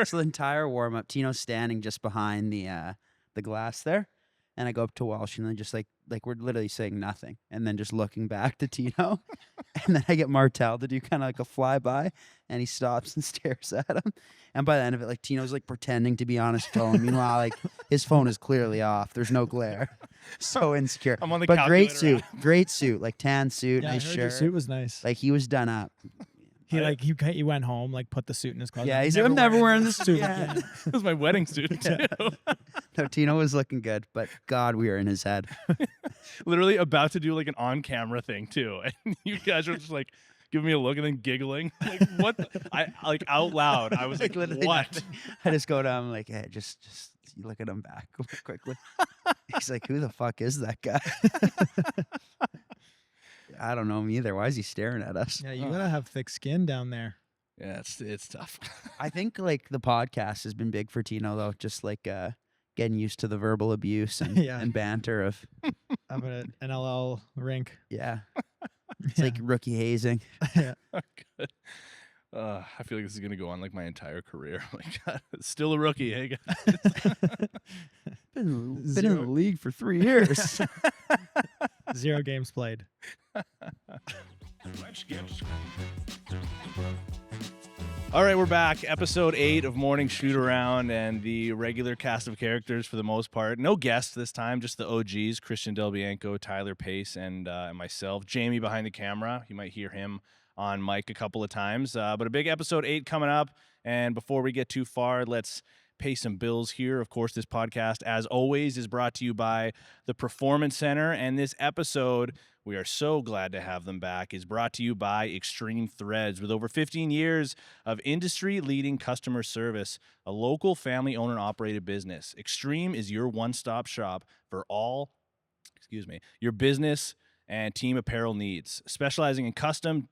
So the entire warm up, Tino's standing just behind the glass there, and I go up to Walsh and then just like we're literally saying nothing, and then just looking back to Tino, and then I get Martel to do kind of like a flyby, and he stops and stares at him, and by the end of it, like Tino's like pretending to be on his phone. Meanwhile, like his phone is clearly off. There's no glare. So insecure. I'm on the but great calculator suit, great suit, like tan suit, Yeah, I nice heard shirt. your suit was nice. Like he was done up. He went home, like put the suit in his closet. Yeah, he said, "I'm never wearing this suit." Yeah. again." It was my wedding suit too. No, Tino was looking good, but God, we were in his head. Literally about to do like an on-camera thing too, and you guys were just like giving me a look and then giggling. Like what? I like out loud. I was like, literally what? nothing. I just go down, I'm like, hey, just you look at him back quickly. He's like, who the fuck is that guy? I don't know him either. Why is he staring at us? Yeah, you gotta have thick skin down there. Yeah, it's tough. I think like the podcast has been big for Tino though, just like getting used to the verbal abuse and, Yeah. and banter of I'm at an NLL rink. yeah. It's like rookie hazing. Yeah. Good. I feel like this is gonna go on like my entire career. Like, still a rookie, hey guys. Been in the league for 3 years. 0 games played. All right, we're back. Episode 8 of Morning Shootaround, and the regular cast of characters for the most part. No guests this time, just the OGs, Christian Del Bianco, Tyler Pace, and myself. Jamie behind the camera. You might hear him on mic a couple of times. But a big episode 8 coming up. And before we get too far, let's pay some bills here. Of course, this podcast, as always, is brought to you by the Performance Center. And this episode, we are so glad to have them back, is brought to you by Extreme Threads. With over 15 years of industry-leading customer service, a local family-owned and operated business, Extreme is your one-stop shop for all, your business and team apparel needs. Specializing in custom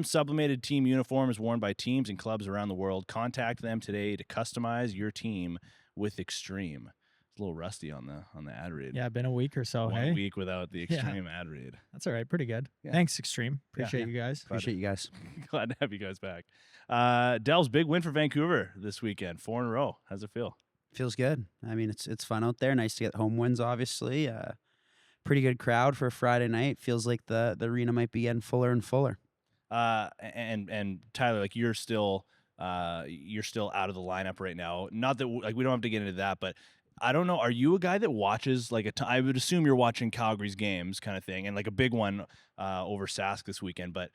sublimated team uniforms worn by teams and clubs around the world. Contact them today to customize your team with Extreme. It's a little rusty on the ad read. Yeah, been a week or so. One Hey, week without the Extreme ad read. that's all right. Pretty good. Yeah. Thanks, Extreme. Appreciate you guys. Appreciate you guys. Glad to have you guys back. Del's big win for Vancouver this weekend, 4 in a row. How's it feel? Feels good. I mean, it's fun out there. Nice to get home wins, obviously. Pretty good crowd for a Friday night. Feels like the arena might be getting fuller and fuller. And Tyler, like you're still out of the lineup right now. Not that like we don't have to get into that, but I don't know. Are you a guy that watches like I would assume you're watching Calgary's games kind of thing, and like a big one over Sask this weekend. But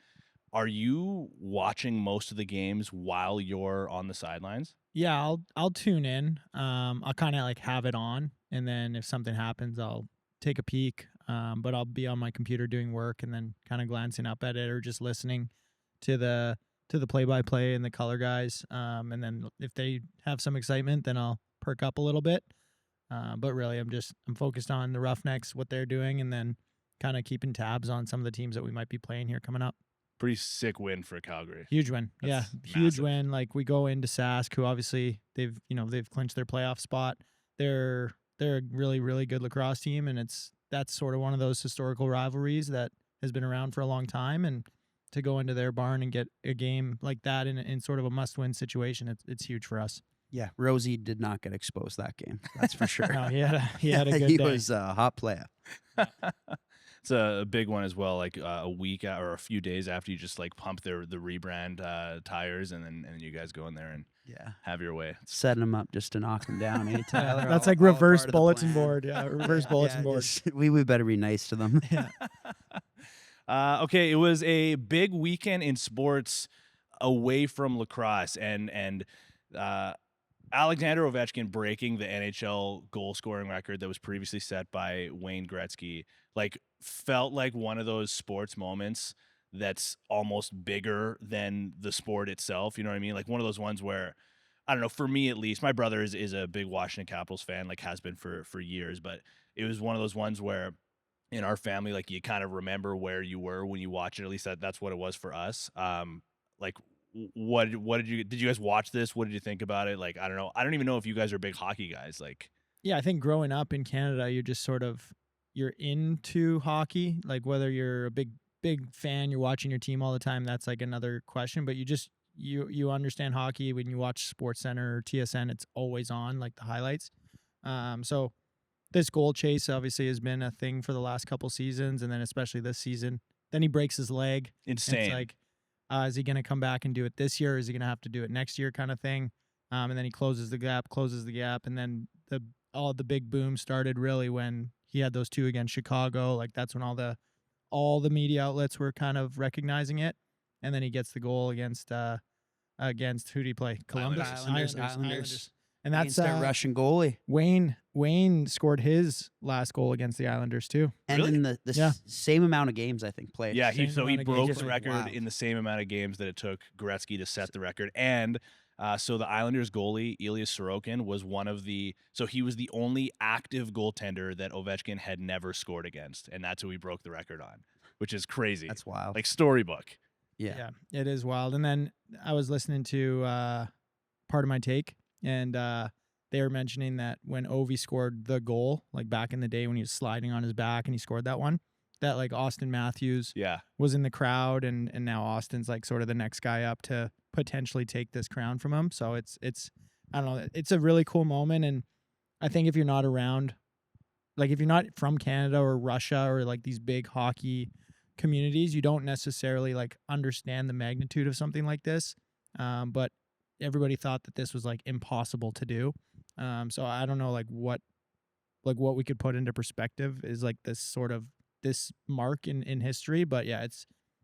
are you watching most of the games while you're on the sidelines? Yeah, I'll tune in. I'll kind of like have it on, and then if something happens, I'll take a peek. But I'll be on my computer doing work and then kind of glancing up at it or just listening to the play-by-play and the color guys. And then if they have some excitement, then I'll perk up a little bit. But really, I'm focused on the Roughnecks, what they're doing, and then kind of keeping tabs on some of the teams that we might be playing here coming up. Pretty sick win for Calgary. Huge win. That's huge massive. win. Like we go into Sask, who obviously they've clinched their playoff spot. They're a really, really good lacrosse team, and that's sort of one of those historical rivalries that has been around for a long time. And to go into their barn and get a game like that in sort of a must-win situation, it's huge for us. Yeah, Rosie did not get exposed that game. That's for sure. No, he had a good he day. was a hot player. It's a big one as well. Like a week or a few days after you just like pump the rebrand tires, and then you guys go in there and have your way. Setting him up just to knock him down. Eh, Tyler? That's All- like all reverse part of the bulletin plan. board. Yeah, reverse bulletin board. We better be nice to them. Yeah. Okay, it was a big weekend in sports away from lacrosse, and Alexander Ovechkin breaking the NHL goal scoring record that was previously set by Wayne Gretzky, like felt like one of those sports moments that's almost bigger than the sport itself. You know what I mean? Like one of those ones where, I don't know, for me at least, my brother is a big Washington Capitals fan, like has been for years, but it was one of those ones where in our family, like you kind of remember where you were when you watch it. At least that's what it was for us. Like what did you guys watch this? What did you think about it? Like, I don't know. I don't even know if you guys are big hockey guys. Like, Yeah, I think growing up in Canada, you're just sort of you're into hockey. Like whether you're a big fan, you're watching your team all the time, that's like another question. But you understand hockey when you watch SportsCenter or TSN, it's always on, like the highlights. So this goal chase obviously has been a thing for the last couple seasons, and then especially this season. Then he breaks his leg. Insane. It's like, is he going to come back and do it this year? Or is he going to have to do it next year, kind of thing? And then he closes the gap, and then all the big boom started really when he had those 2 against Chicago. Like that's when all the media outlets were kind of recognizing it. And then he gets the goal against who did he play? Columbus? Islanders. And that's Against a Russian goalie. Wayne scored his last goal against the Islanders too. And Really? in the same amount of games, I think, played. Yeah, Same he amount of broke games. the record Wow. in the same amount of games that it took Gretzky to set the record. And so the Islanders goalie, Ilya Sorokin, was he was the only active goaltender that Ovechkin had never scored against. And that's who he broke the record on, which is crazy. That's wild. Like storybook. Yeah. It is wild. And then I was listening to Part of My Take, and they were mentioning that when Obie scored the goal, like back in the day when he was sliding on his back and he scored that one, that like Austin Matthews Yeah. was in the crowd, and now Austin's like sort of the next guy up to potentially take this crown from him. So it's I don't know, it's a really cool moment. And I think if you're not around, like if you're not from Canada or Russia or like these big hockey communities, you don't necessarily like understand the magnitude of something like this. But everybody thought that this was like impossible to do. So I don't know what we could put into perspective is like this mark in history. But yeah,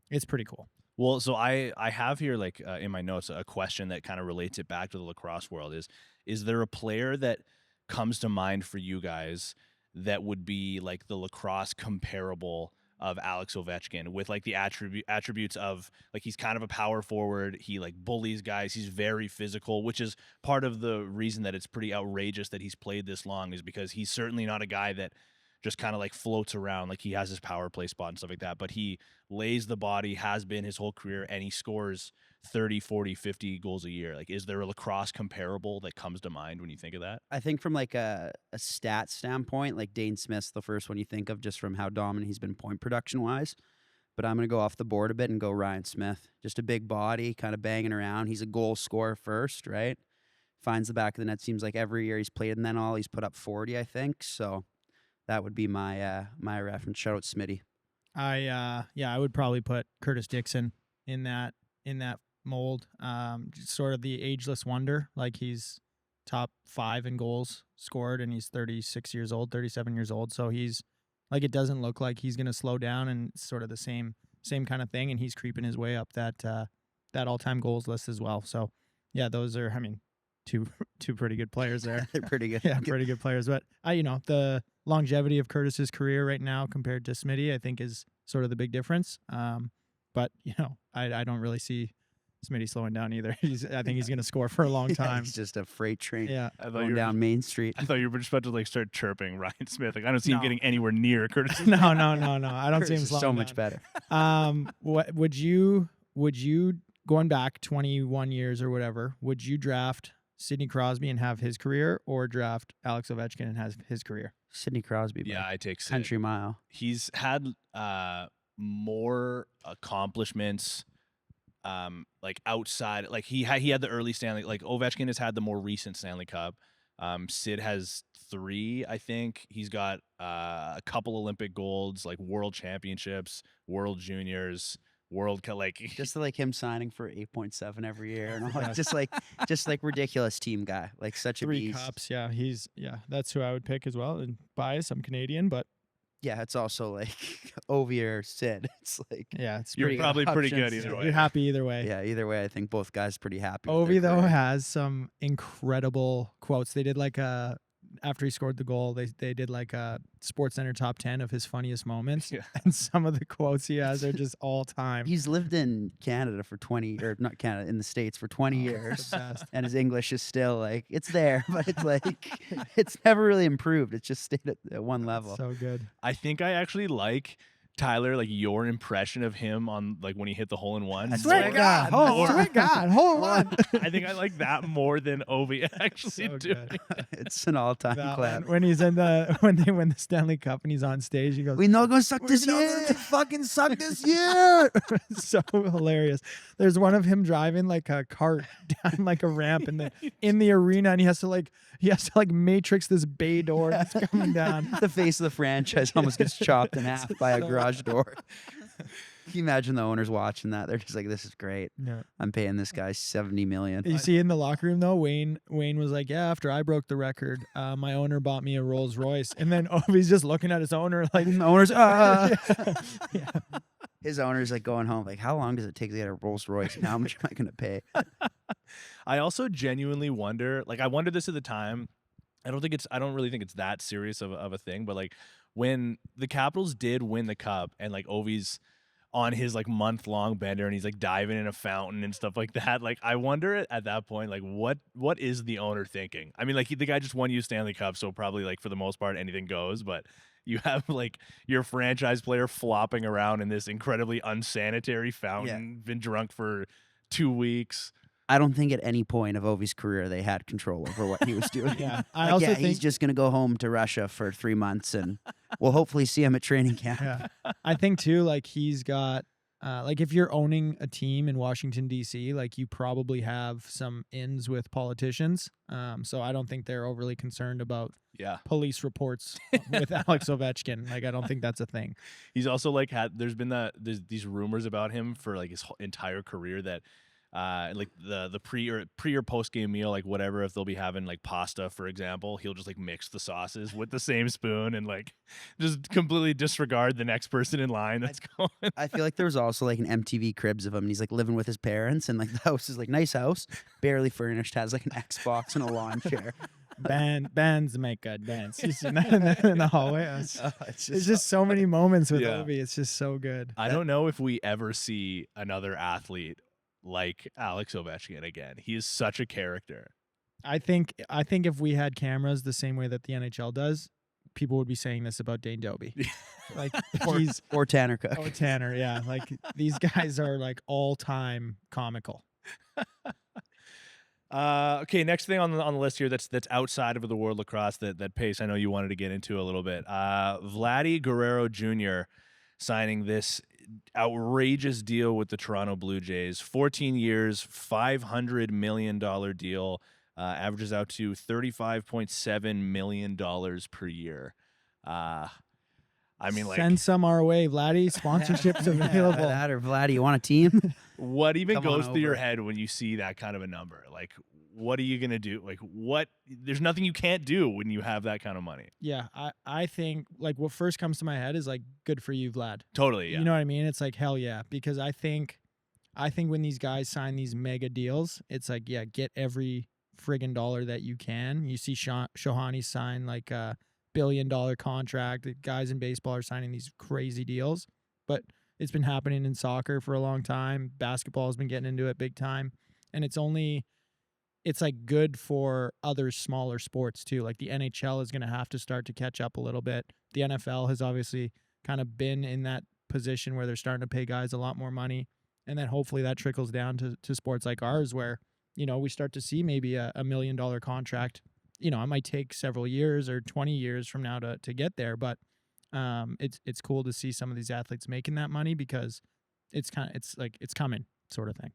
it's pretty cool. Well, so I have here in my notes a question that kind of relates it back to the lacrosse world. Is there a player that comes to mind for you guys that would be like the lacrosse comparable of Alex Ovechkin with like the attributes of like he's kind of a power forward, he like bullies guys, he's very physical, which is part of the reason that it's pretty outrageous that he's played this long, is because he's certainly not a guy that just kind of like floats around, like he has his power play spot and stuff like that, but he lays the body, has been his whole career, and he scores 30, 40, 50 goals a year. Like, is there a lacrosse comparable that comes to mind when you think of that? I think from like a stat standpoint, like Dane Smith's the first one you think of just from how dominant he's been point production wise. But I'm going to go off the board a bit and go Ryan Smith. Just a big body, kind of banging around. He's a goal scorer first, right? Finds the back of the net. Seems like every year he's played in that all. He's put up 40, I think. So that would be my my reference. Shout out Smitty. I would probably put Curtis Dixon in that mold. Just sort of the ageless wonder. Like he's top 5 in goals scored, and he's 36 years old, 37 years old. So he's like, it doesn't look like he's gonna slow down, and it's sort of the same kind of thing. And he's creeping his way up that all-time goals list as well. So yeah, those are, I mean, two pretty good players there. They're pretty good. Yeah, pretty good players. But the longevity of Curtis's career right now compared to Smitty, I think, is sort of the big difference. But I don't really see Smitty slowing down either. I think he's going to score for a long time. He's just a freight train. Yeah, going down Main Street. I thought you were just about to like start chirping Ryan Smith. Like, I don't see him No. getting anywhere near Curtis. no. I don't see him Curtis is slowing so down. much better. What would you going back 21 years or whatever? Would you draft Sidney Crosby and have his career, or draft Alex Ovechkin and have his career? Sidney Crosby. Yeah, bud. I take Sid. Country Mile. He's had more accomplishments like outside, like he had the early Stanley, like Ovechkin has had the more recent Stanley Cup. Sid has 3, I think. He's got a couple Olympic golds, like world championships, world juniors, world like Just like him signing for 8.7 every year and all. just like ridiculous team guy. Like such a 3 beast. cups. Yeah, that's who I would pick as well. And bias, I'm Canadian, but Yeah, it's also like Obie or Sid. It's like yeah, it's you're pretty good. probably pretty good options. either way. You're happy either way. yeah, either way, I think both guys pretty happy. with Obie their though career. has some incredible quotes. They did like after he scored the goal, they did like a SportsCenter top 10 of his funniest moments. Yeah. And some of the quotes he has are just all time. He's lived in Canada for 20, or not Canada, in the States for 20 Oh, years. it's the best. And his English is still like, it's there, but it's like, it's never really improved. It's just stayed at one level. So good. I think I actually like Tyler, like your impression of him on like when he hit the hole in one. Swear to God, hold on. I think I like that more than Obie actually So doing. good. It's an all-time That clap. when he's in the when they win the Stanley Cup and he's on stage, he goes, We not gonna suck "We're this not year. gonna fucking suck this year." So hilarious. There's one of him driving like a cart down like a ramp in the arena, and he has to like matrix this bay door that's coming down. The face of the franchise almost gets chopped in half by a garage door. Can you imagine the owners watching that? They're just like, "This is great. Yeah. I'm paying this guy $70 million." You see in the locker room though, Wayne was like, "Yeah, after I broke the record, my owner bought me a Rolls Royce," and then Obie's just looking at his owner like, The owners, yeah. his owner's like going home, like, "How long does it take to get a Rolls Royce? And how much am I gonna pay?" I also genuinely wonder, like I wondered this at the time. I don't really think it's that serious of a thing, but like when the Capitals did win the cup and like Ovi's on his like month-long bender and he's like diving in a fountain and stuff like that, like I wonder at that point, like what is the owner thinking? I mean, like the guy just won you Stanley Cup, so probably like for the most part anything goes, but you have like your franchise player flopping around in this incredibly unsanitary fountain, been drunk for 2 weeks. I don't think at any point of Ovi's career they had control over what he was doing. Yeah, Like, he's just gonna go home to Russia for 3 months, and we'll hopefully see him at training camp. Yeah. I think too, like he's got, like if you're owning a team in Washington D.C., like you probably have some ins with politicians. So I don't think they're overly concerned about police reports with Alex Ovechkin. Like I don't think that's a thing. He's also like there's these rumors about him for like his entire career that. Like the pre or post game meal, like whatever, if they'll be having like pasta, for example, he'll just like mix the sauces with the same spoon and like just completely disregard the next person in line that's going. I feel like there was also like an MTV Cribs of him, and he's like living with his parents, and like the house is like nice house, barely furnished, has like an Xbox and a lawn chair. Bands make good bands. You see that in the hallway. It's just so many moments with Obie. It's just so good. I don't know if we ever see another athlete like Alex Ovechkin again. He is such a character. I think if we had cameras the same way that the NHL does, people would be saying this about Dane Dobie. Like or Tanner Cook. Oh, Tanner, yeah. Like these guys are like all-time comical. Okay, next thing on the list here that's outside of the World Lacrosse that Pace, I know you wanted to get into a little bit. Vladimir Guerrero Jr. signing this outrageous deal with the Toronto Blue Jays. 14 years, $500 million deal, averages out to $35.7 million per year. I mean, like, send some our way, Vladdy. Sponsorships available. That or Vladdy, you want a team? What even Come goes on through your over. head when you see that kind of a number? Like, what are you gonna do? Like, what? There's nothing you can't do when you have that kind of money. Yeah, I think like what first comes to my head is like, good for you, Vlad. Totally, yeah. You know what I mean? It's like hell yeah, because I think when these guys sign these mega deals, it's like, yeah, get every friggin' dollar that you can. You see Shohani sign like a $1 billion contract. The guys in baseball are signing these crazy deals, but it's been happening in soccer for a long time. Basketball has been getting into it big time, and it's like good for other smaller sports too. Like the NHL is going to have to start to catch up a little bit. The NFL has obviously kind of been in that position where they're starting to pay guys a lot more money. And then hopefully that trickles down to sports like ours where, you know, we start to see maybe a $1 million contract. You know, it might take several years or 20 years from now to get there, but it's cool to see some of these athletes making that money because it's coming sort of thing.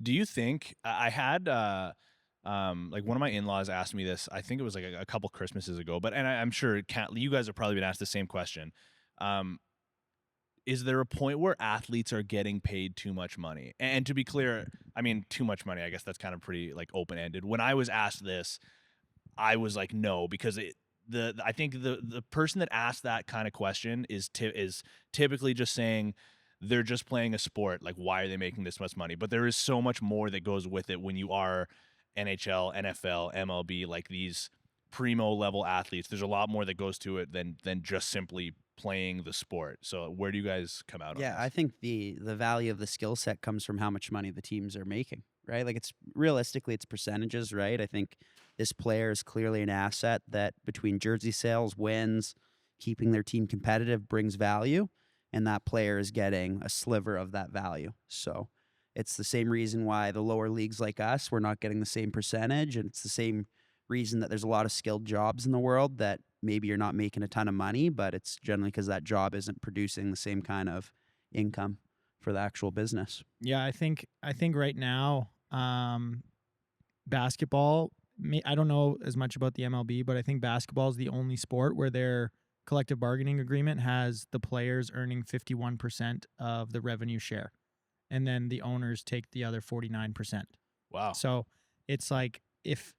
Do you think I had like one of my in-laws asked me this, I think it was like a couple Christmases ago, but I'm sure you guys have probably been asked the same question. Is there a point where athletes are getting paid too much money? And to be clear, I mean, too much money, I guess that's kind of pretty like open-ended. When I was asked this, I was like, no, because I think the person that asked that kind of question is typically just saying they're just playing a sport. Like, why are they making this much money? But there is so much more that goes with it when you are NHL, NFL, MLB, like these primo level athletes. There's a lot more that goes to it than just simply playing the sport. So where do you guys come out on Yeah, this? I think the value of the skill set comes from how much money the teams are making, right? Like it's realistically it's percentages, right? I think this player is clearly an asset that between jersey sales, wins, keeping their team competitive brings value. and that player is getting a sliver of that value. So it's the same reason why the lower leagues like us, we're not getting the same percentage, and it's the same reason that there's a lot of skilled jobs in the world that maybe you're not making a ton of money, but it's generally because that job isn't producing the same kind of income for the actual business. Yeah, I think right now, basketball. I don't know as much about the MLB, but I think basketball is the only sport where their collective bargaining agreement has the players earning 51% of the revenue share, and then the owners take the other 49%. Wow. So it's like if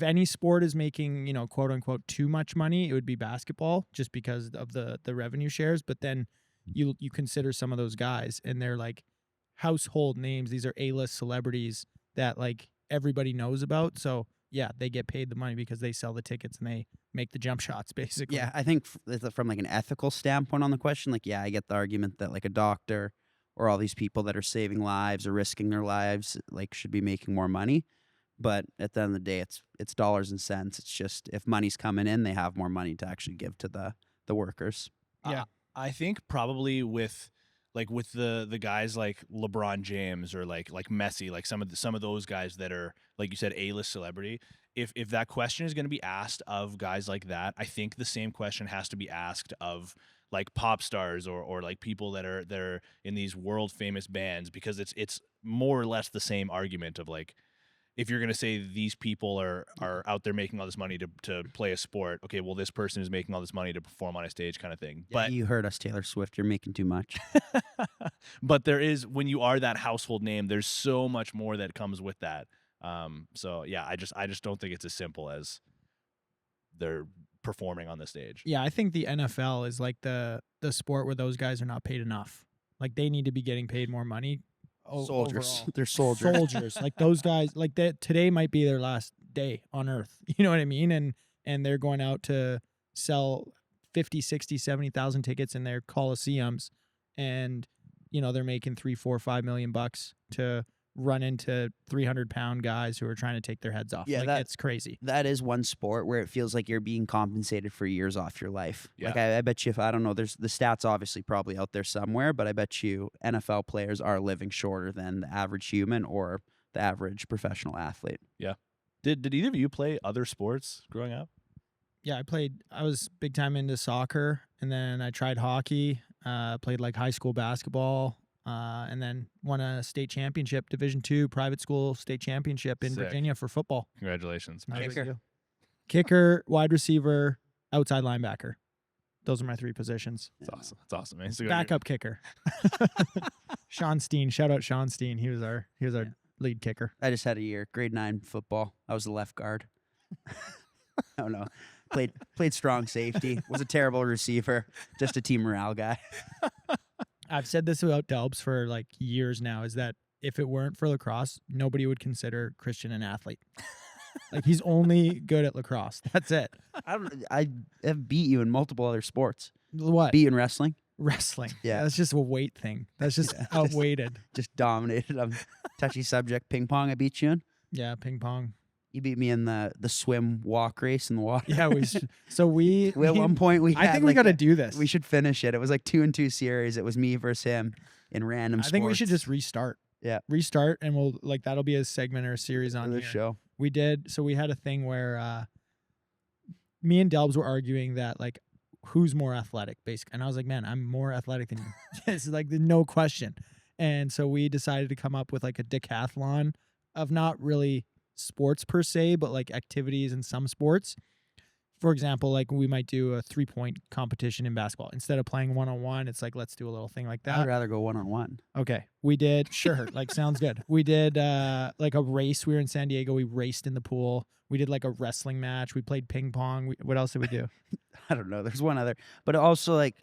any sport is making, you know, quote unquote too much money, it would be basketball just because of the revenue shares. But then you consider some of those guys and they're like household names. These are A-list celebrities that like everybody knows about. So yeah, they get paid the money because they sell the tickets and they make the jump shots basically. Yeah, I think from like an ethical standpoint on the question, like, yeah, I get the argument that like a doctor or all these people that are saving lives or risking their lives like should be making more money. But at the end of the day, it's dollars and cents. It's just if money's coming in, they have more money to actually give to the workers. Yeah. I think probably with the guys like LeBron James or like Messi, like some of those guys that are, like you said, A-list celebrity. If that question is going to be asked of guys like that, I think the same question has to be asked of like pop stars or like people that are in these world famous bands, because it's more or less the same argument of like, if you're going to say these people are out there making all this money to play a sport, okay, well, this person is making all this money to perform on a stage kind of thing. Yeah, But you heard us, Taylor Swift. You're making too much. but there is, when you are that household name, there's so much more that comes with that. So yeah, I just don't think it's as simple as they're performing on the stage. Yeah, I think the NFL is like the sport where those guys are not paid enough. Like they need to be getting paid more money. Soldiers. Overall. They're soldiers. Soldiers. Like those guys, like that today might be their last day on earth. You know what I mean? And they're going out to sell 50, 60, 70,000 tickets in their coliseums, and you know, they're making $3, $4, $5 million to run into 300-pound guys who are trying to take their heads off. Yeah, like, it's crazy. That is one sport where it feels like you're being compensated for years off your life. Yeah. Like I bet you, if I don't know, there's the stats obviously probably out there somewhere, but I bet you NFL players are living shorter than the average human or the average professional athlete. Did either of you play other sports growing up? Yeah, I was big time into soccer, and then I tried hockey, played like high school basketball, and then won a state championship, Division II private school state championship in Sick. Virginia for football. Congratulations. How about Kicker. you? Kicker, wide receiver, outside linebacker. Those are my three positions. That's awesome. That's awesome, man. So you got your- Backup kicker. Sean Steen. Shout out Sean Steen. He was our lead kicker. I just had a year, grade 9 football. I was the left guard. I don't know. Played strong safety. Was a terrible receiver. Just a team morale guy. I've said this about Delbs for like years now, is that if it weren't for lacrosse, nobody would consider Christian an athlete. Like he's only good at lacrosse. That's it. I have beat you in multiple other sports. What? Beat you in wrestling. Wrestling. Yeah. That's just a weight thing. That's just outweighted. Just dominated. Touchy subject. Ping pong. I beat you in. Yeah, ping pong. You beat me in the swim walk race in the water. Yeah, we At one point we I had think we like got to a- do this. We should finish it. It was like 2-2 series. It was me versus him in random I think we should sports. just restart. Yeah. Restart, and we'll like that'll be a segment or a series on the here. show. We did. So we had a thing where me and Delbs were arguing that like who's more athletic, basically. And I was like, man, I'm more athletic than you. It's like no question. And so we decided to come up with like a decathlon of not really sports per se, but like activities in some sports. For example, like we might do a 3-point competition in basketball. Instead of playing one-on-one, it's like, let's do a little thing like that. I'd rather go one-on-one. Okay. We did, sure, like sounds good. We did like a race. We were in San Diego. We raced in the pool. We did like a wrestling match. We played ping pong. What else did we do? I don't know. There's one other. But also, like,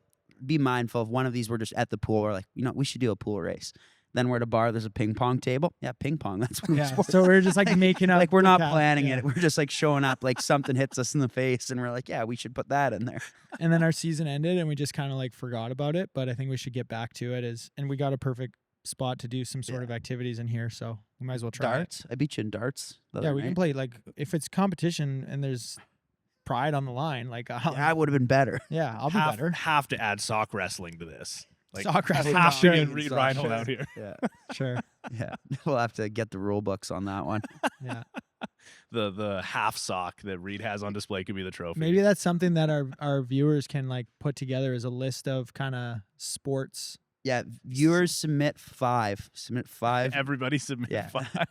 be mindful of one of these. We're just at the pool. We're like, we should do a pool race. Then we're at a bar. There's a ping pong table. Yeah, ping pong. That's what Yeah. So we're just like making up. like we're not decathlon, planning yeah. it. We're just like showing up. Like something hits us in the face, and we're like, yeah, we should put that in there. And then our season ended and we just kind of like forgot about it. But I think we should get back to it and we got a perfect spot to do some sort of activities in here. So we might as well try it. Darts. I beat you in darts. the Yeah, other we can night. play like if it's competition and there's pride on the line. Like, I would have been better. yeah, I'll be better. Have to add sock wrestling to this. Like, Sock wrestling, have to sure. get Reed Reinhold Sure. out here. Yeah, Sure. yeah. We'll have to get the rule books on that one. Yeah. The half sock that Reed has on display could be the trophy. Maybe that's something that our viewers can like put together as a list of kind of sports. Yeah, viewers submit 5. Submit 5. Everybody submit Yeah. 5.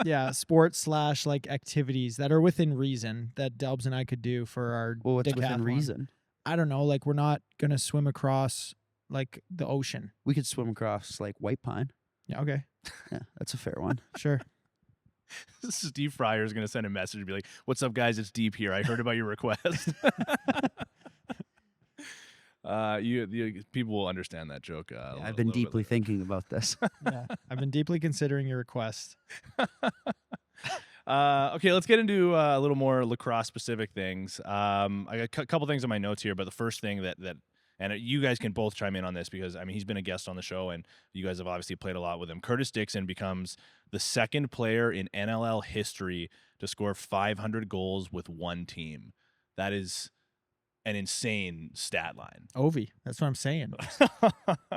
Yeah, sports / like activities that are within reason that Delbs and I could do for our Well, what's within decathlon. reason? I don't know. Like, we're not gonna swim across like the ocean. We could swim across like White Pine. Yeah. Okay. Yeah, that's a fair one. Sure. Steve Fryer is going to send a message and be like, "What's up, guys? It's Deep here. I heard about your request." You people will understand that joke. I've been deeply thinking about this. Yeah. I've been deeply considering your request. Okay, let's get into a little more lacrosse specific things. I got a couple things on my notes here, but the first thing that and you guys can both chime in on this because, I mean, he's been a guest on the show and you guys have obviously played a lot with him. Curtis Dixon becomes the second player in NLL history to score 500 goals with one team. That is an insane stat line. Ovi. That's what I'm saying.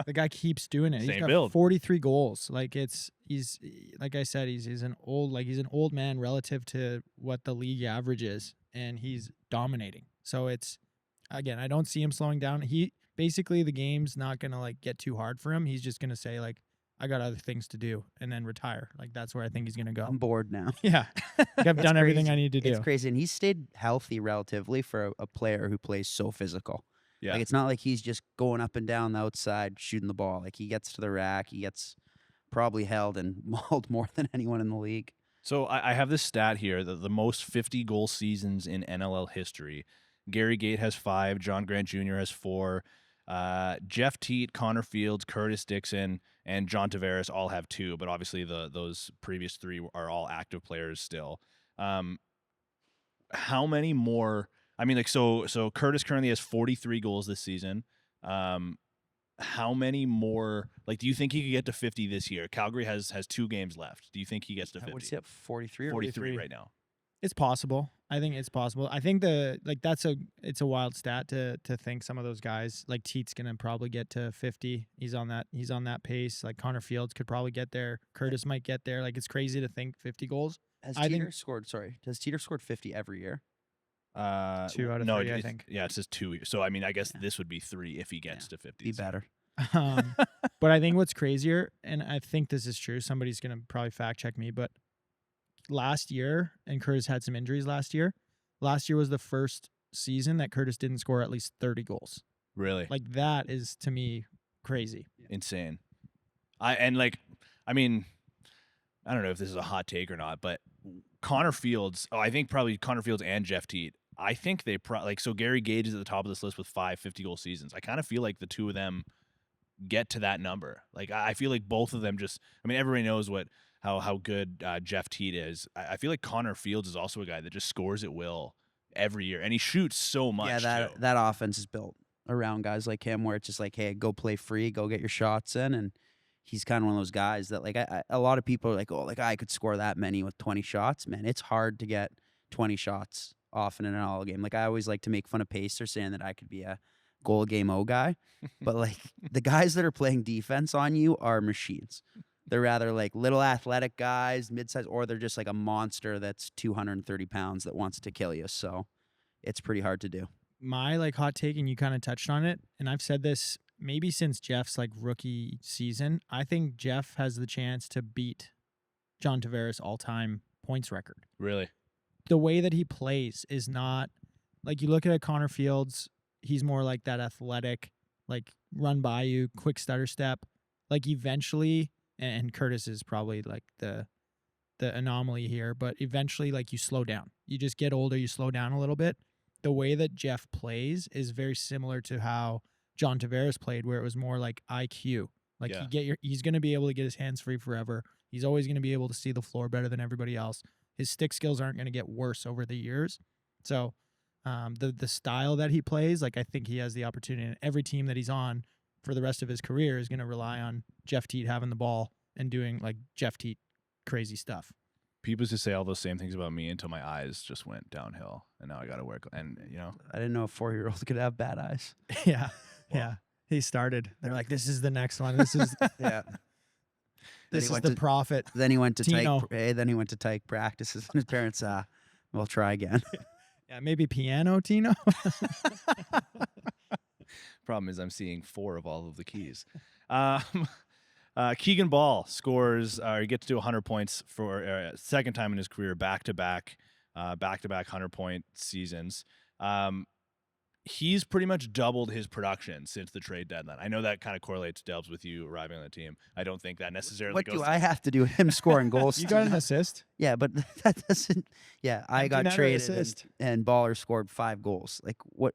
The guy keeps doing it. He's Same got build. 43 goals. Like, he's like I said, he's an old man relative to what the league average is, and he's dominating. So it's, again, I don't see him slowing down. He basically, the game's not gonna like get too hard for him. He's just gonna say like, I got other things to do, and then retire. Like, that's where I think he's gonna go. I'm bored now. Yeah, like, I've It's done everything crazy. I need to do. It's crazy, and he's stayed healthy relatively for a player who plays so physical. Yeah. Like, it's not like he's just going up and down the outside shooting the ball. Like, he gets to the rack, he gets probably held and mauled more than anyone in the league. So I have this stat here that the most 50 goal seasons in NLL history. Gary Gate has 5. John Grant Jr. has 4. Jeff Teat, Connor Fields, Curtis Dixon, and John Tavares all have 2. But obviously those previous 3 are all active players still. How many more? I mean, like, so Curtis currently has 43 goals this season. How many more? Like, do you think he could get to 50 this year? Calgary has 2 games left. Do you think he gets to 50? What's he at, 43 or 43 right now. It's possible. I think it's possible. I think it's a wild stat to think some of those guys like Teat's gonna probably get to 50. He's on that pace. Like, Connor Fields could probably get there. Curtis might get there. Like, it's crazy to think 50 goals. Has I think- Teeter scored? Sorry, has Teeter scored 50 every year? 2 out of no, 3, I it- think. Yeah, it says 2. So I mean, I guess Yeah. this would be 3 if he gets to 50. Be So- better. But I think what's crazier, and I think this is true, somebody's gonna probably fact check me, but last year, and Curtis had some injuries last year. Last year was the first season that Curtis didn't score at least 30 goals. Really? Like, that is, to me, crazy. Insane. I mean, I don't know if this is a hot take or not, but Connor Fields, I think probably Connor Fields and Jeff Teat, I think they so Gary Gage is at the top of this list with 5 50-goal seasons. I kind of feel like the two of them get to that number. Like, I feel like both of them just, I mean, everybody knows how good Jeff Teat is. I feel like Connor Fields is also a guy that just scores at will every year, and he shoots so much. Yeah, too. that offense is built around guys like him, where it's just like, hey, go play free, go get your shots in, and he's kind of one of those guys that, like, a lot of people are like, oh, like, I could score that many with 20 shots. Man, it's hard to get 20 shots off in an all game. Like, I always like to make fun of Pacer saying that I could be a goal game O guy, but like, the guys that are playing defense on you are machines. They're rather like little athletic guys, mid-size, or they're just like a monster that's 230 pounds that wants to kill you. So it's pretty hard to do. My like hot take, and you kind of touched on it, and I've said this maybe since Jeff's like rookie season. I think Jeff has the chance to beat John Tavares' all-time points record. Really? The way that he plays is not like, you look at Connor Fields, he's more like that athletic, like run by you, quick stutter step. Like, eventually, and Curtis is probably like the anomaly here, but eventually, like, you slow down. You just get older, you slow down a little bit. The way that Jeff plays is very similar to how John Tavares played, where it was more like IQ. Like, Yeah. he's going to be able to get his hands free forever. He's always going to be able to see the floor better than everybody else. His stick skills aren't going to get worse over the years. So the style that he plays, like, I think he has the opportunity, and every team that he's on for the rest of his career is going to rely on Jeff Teat having the ball and doing like Jeff Teat crazy stuff. people used to say all those same things about me until my eyes just went downhill, and now I got to work. And I didn't know a 4-year-old could have bad eyes. Yeah. Yeah. He started. They're like, this is the next one. This is Yeah. this he is went the to- prophet. Then he went to Tino. then he went to tyke practices, and his parents, we'll try again. Yeah, maybe piano, Tino. Problem is, I'm seeing 4 of all of the keys. Keegan Ball scores, or he gets to 100 points for second time in his career, back-to-back 100-point seasons. He's pretty much doubled his production since the trade deadline. I know that kind of correlates, Delbs, with you arriving on the team. I don't think that necessarily What goes. do I have to do with him scoring goals? You got an assist. Yeah, but that doesn't. Yeah, I Empty got netter traded, assist. and Baller scored 5 goals. Like what?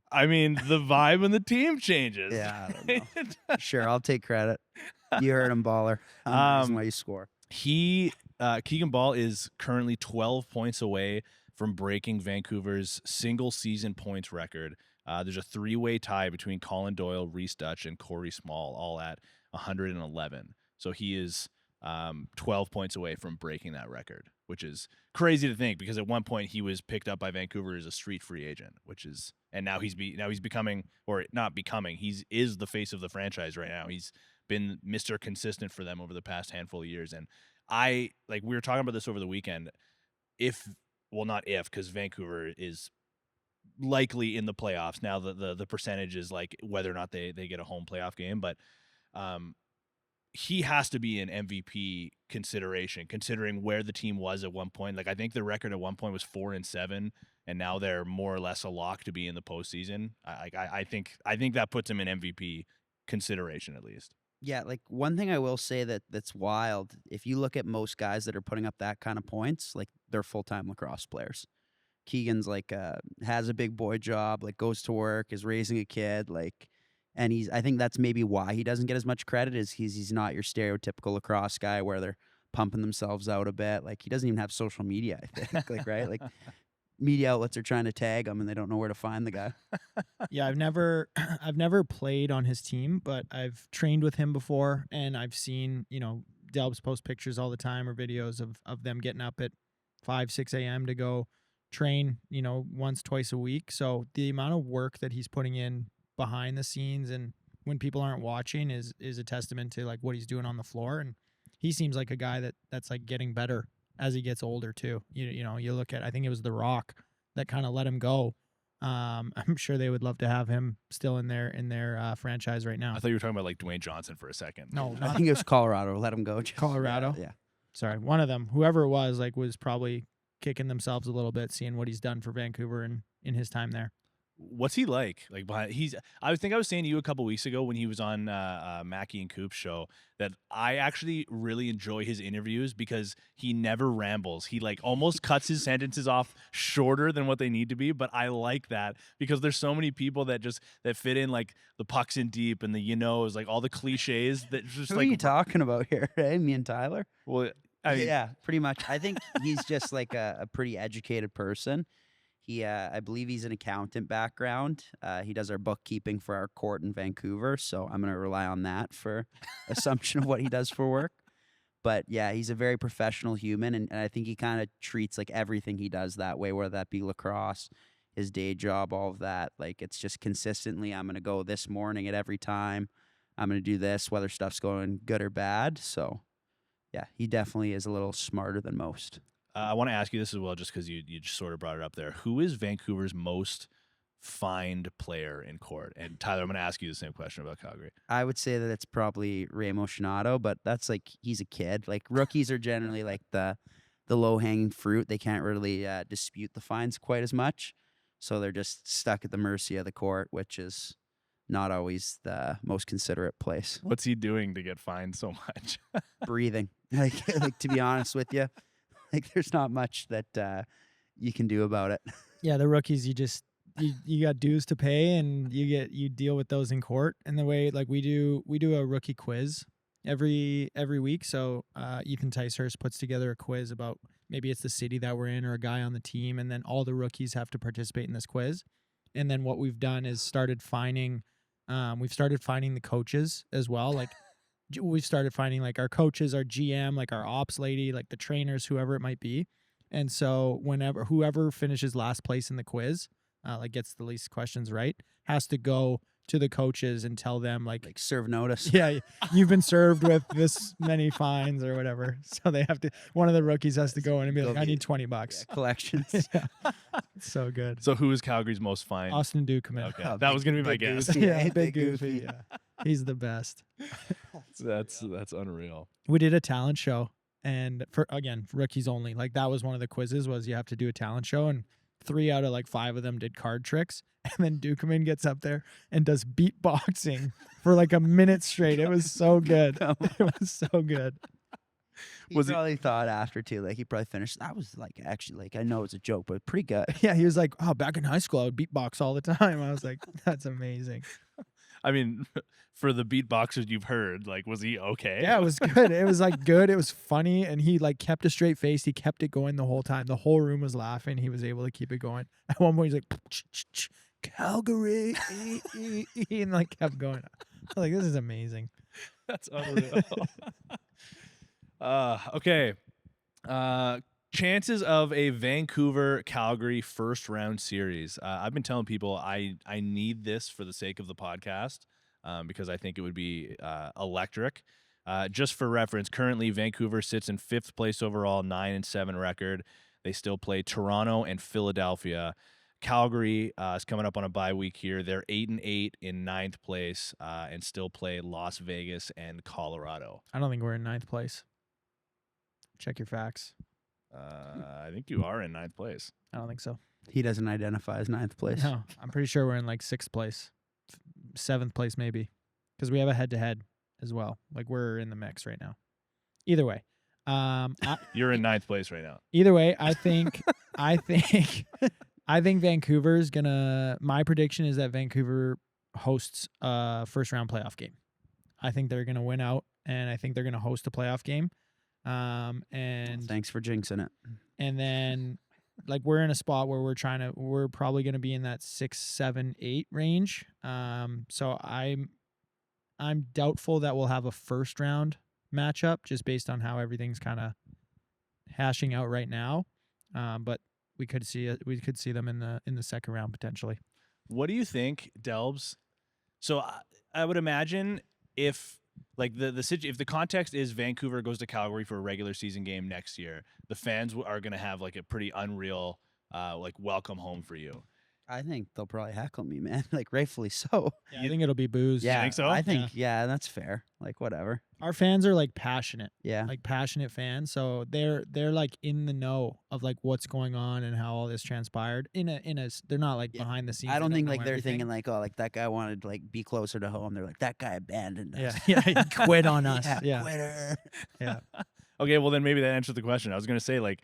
I mean, the vibe in the team changes. Yeah, I don't know. Sure, I'll take credit. You heard him, Baller. I'm the reason why you score. Keegan Ball is currently 12 points away from breaking Vancouver's single season points record. There's a 3-way tie between Colin Doyle, Reese Dutch, and Corey Small, all at 111. So he is 12 points away from breaking that record, which is crazy to think, because at one point he was picked up by Vancouver as a street free agent, and now he's becoming, or not becoming, is the face of the franchise right now. He's been Mr. Consistent for them over the past handful of years. And we were talking about this over the weekend. Not if, because Vancouver is likely in the playoffs. Now the percentage is like whether or not they get a home playoff game, but he has to be an MVP consideration, considering where the team was at one point. Like, I think the record at one point was 4-7, and now they're more or less a lock to be in the postseason. I think that puts him in MVP consideration, at least. Yeah, like one thing I will say that's wild, if you look at most guys that are putting up that kind of points, like they're full-time lacrosse players. Keegan's like has a big boy job, like goes to work, is raising a kid, like, and I think that's maybe why he doesn't get as much credit, is he's not your stereotypical lacrosse guy where they're pumping themselves out a bit. Like, he doesn't even have social media, I think. Like, right? Like, media outlets are trying to tag him and they don't know where to find the guy. Yeah, I've never played on his team, but I've trained with him before, and I've seen, Delbs post pictures all the time or videos of them getting up at 5-6 a.m. to go train, once, twice a week. So the amount of work that he's putting in behind the scenes and when people aren't watching is a testament to like what he's doing on the floor. And he seems like a guy that's like getting better as he gets older too. You look at, I think it was The Rock that kind of let him go. I'm sure they would love to have him still in their franchise right now. I thought you were talking about like Dwayne Johnson for a second. No, I think it was Colorado. Let him go. Colorado? Yeah. Sorry, one of them, whoever it was probably kicking themselves a little bit, seeing what he's done for Vancouver in his time there. What's he like? Like, I was saying to you a couple weeks ago when he was on Mackie and Coop's show that I actually really enjoy his interviews because he never rambles. He like almost cuts his sentences off shorter than what they need to be. But I like that because there's so many people that fit in like the pucks in deep and the like all the cliches that just Who like. are you talking about here? Hey, me and Tyler? Well, I mean, yeah, pretty much. I think he's just like a pretty educated person. He, I believe he's an accountant background. He does our bookkeeping for our court in Vancouver, so I'm going to rely on that for assumption of what he does for work. But yeah, he's a very professional human, and I think he kind of treats like everything he does that way, whether that be lacrosse, his day job, all of that. Like, it's just consistently, I'm going to go this morning at every time. I'm going to do this, whether stuff's going good or bad. So yeah, he definitely is a little smarter than most. I want to ask you this as well, just because you just sort of brought it up there. Who is Vancouver's most fined player in court? And Tyler, I'm going to ask you the same question about Calgary. I would say that it's probably Remo Shinato, but that's like, he's a kid. Like, rookies are generally like the low-hanging fruit. They can't really dispute the fines quite as much. So they're just stuck at the mercy of the court, which is not always the most considerate place. What's he doing to get fined so much? Breathing. Like, to be honest with you, like, there's not much that you can do about it. Yeah, the rookies, you got dues to pay, and you deal with those in court. And the way, like, we do a rookie quiz every week. So Ethan Ticehurst puts together a quiz about maybe it's the city that we're in or a guy on the team, and then all the rookies have to participate in this quiz. And then what we've done is started fining the coaches as well. Like, we've started finding like our coaches, our GM, like our ops lady, like the trainers, whoever it might be. And so whoever finishes last place in the quiz, like gets the least questions right, has to go to the coaches and tell them like serve notice. yeah, you've been served with this many fines or whatever. So they have to, one of the rookies has to go in and be like, I need $20. Yeah, collections. Yeah. It's so good. So who is Calgary's most fine? Austin Dukeman. Okay, that was gonna be my guess. Goofy. Yeah, Big big goofy. Yeah. He's the best. That's unreal. We did a talent show, and for rookies only. Like that was one of the quizzes, was you have to do a talent show, and 3 out of like 5 of them did card tricks. And then Dukeman gets up there and does beatboxing for like a minute straight. It was so good. It was so good. He probably thought after too, like he probably finished. That was like actually like I know it's a joke, but pretty good. Yeah, he was like, "Oh, back in high school, I would beatbox all the time." I was like, "That's amazing." I mean, for the beatboxers you've heard, like, was he okay? Yeah, it was good. It was like good. It was funny, and he like kept a straight face. He kept it going the whole time. The whole room was laughing. He was able to keep it going. At one point, he's like, "Calgary," and like kept going. I was like, this is amazing. That's unreal. Okay. Chances of a Vancouver-Calgary first-round series. I've been telling people I need this for the sake of the podcast because I think it would be electric. Just for reference, currently Vancouver sits in 5th place overall, 9-7 record. They still play Toronto and Philadelphia. Calgary is coming up on a bye week here. They're 8-8 in 9th place and still play Las Vegas and Colorado. I don't think we're in 9th place. Check your facts. I think you are in 9th place. I don't think so. He doesn't identify as 9th place. No, I'm pretty sure we're in like 6th place, 7th place maybe, because we have a head-to-head as well. Like we're in the mix right now. Either way, You're in 9th place right now. Either way, I think Vancouver's gonna. My prediction is that Vancouver hosts a first-round playoff game. I think they're gonna win out, and I think they're gonna host a playoff game. And Thanks for jinxing it. And then like we're in a spot where we're probably going to be in that 6, 7, 8 range. So I'm doubtful that we'll have a first round matchup just based on how everything's kind of hashing out right now. But we could see them in the second round potentially. What do you think, Delbs? So I would imagine if like if the context is Vancouver goes to Calgary for a regular season game next year, the fans are going to have like a pretty unreal like welcome home for you. I think they'll probably heckle me, man. Like rightfully so. Yeah, I think it'll be booze. Yeah, You think so? I think yeah, that's fair. Like whatever. Our fans are like passionate. Yeah. Like passionate fans, so they're like in the know of like what's going on and how all this transpired. They're not like behind the scenes. I don't think know like they're everything. thinking like, oh, like that guy wanted to like be closer to home. They're like, that guy abandoned us. Yeah, he quit on us. Yeah. Quitter. Yeah. Okay, well then maybe that answers the question. I was going to say like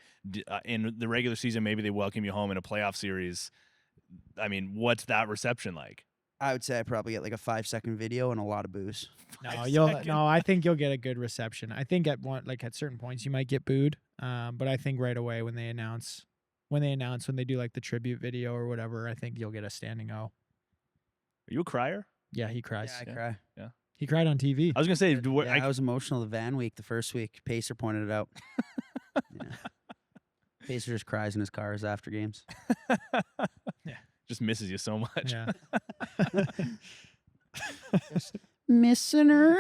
in the regular season, maybe they welcome you home in a playoff series. I mean, what's that reception like? I would say I probably get like a 5-second video and a lot of booze. I think you'll get a good reception. I think at certain points you might get booed. But I think right away when they do like the tribute video or whatever, I think you'll get a standing O. Are you a crier? Yeah, he cries. Yeah, I cry. Yeah. He cried on TV. I was going to say, I was emotional the van week, the first week. Pacer pointed it out. Yeah. Pacer just cries in his cars after games. just misses you so much. Yeah. Missing her.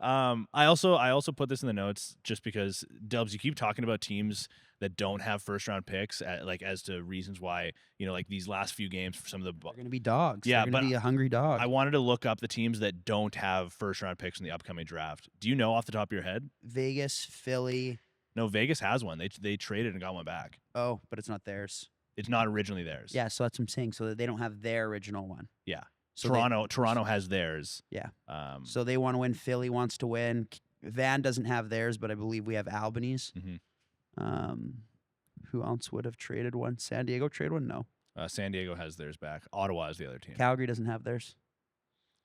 I also put this in the notes just because Dubs, you keep talking about teams that don't have first round picks as to reasons why, like these last few games for some of the They're going to be dogs. Yeah, They're going to be a hungry dog. I wanted to look up the teams that don't have first round picks in the upcoming draft. Do you know off the top of your head? Vegas, Philly. No, Vegas has one. They traded and got one back. Oh, but it's not theirs. It's not originally theirs. Yeah, so that's what I'm saying. So that they don't have their original one. Yeah. So Toronto has theirs. Yeah. So So they want to win. Philly wants to win. Van doesn't have theirs, but I believe we have Albany's. Mhm. Who else would have traded one? San Diego trade one? No. San Diego has theirs back. Ottawa is the other team. Calgary doesn't have theirs.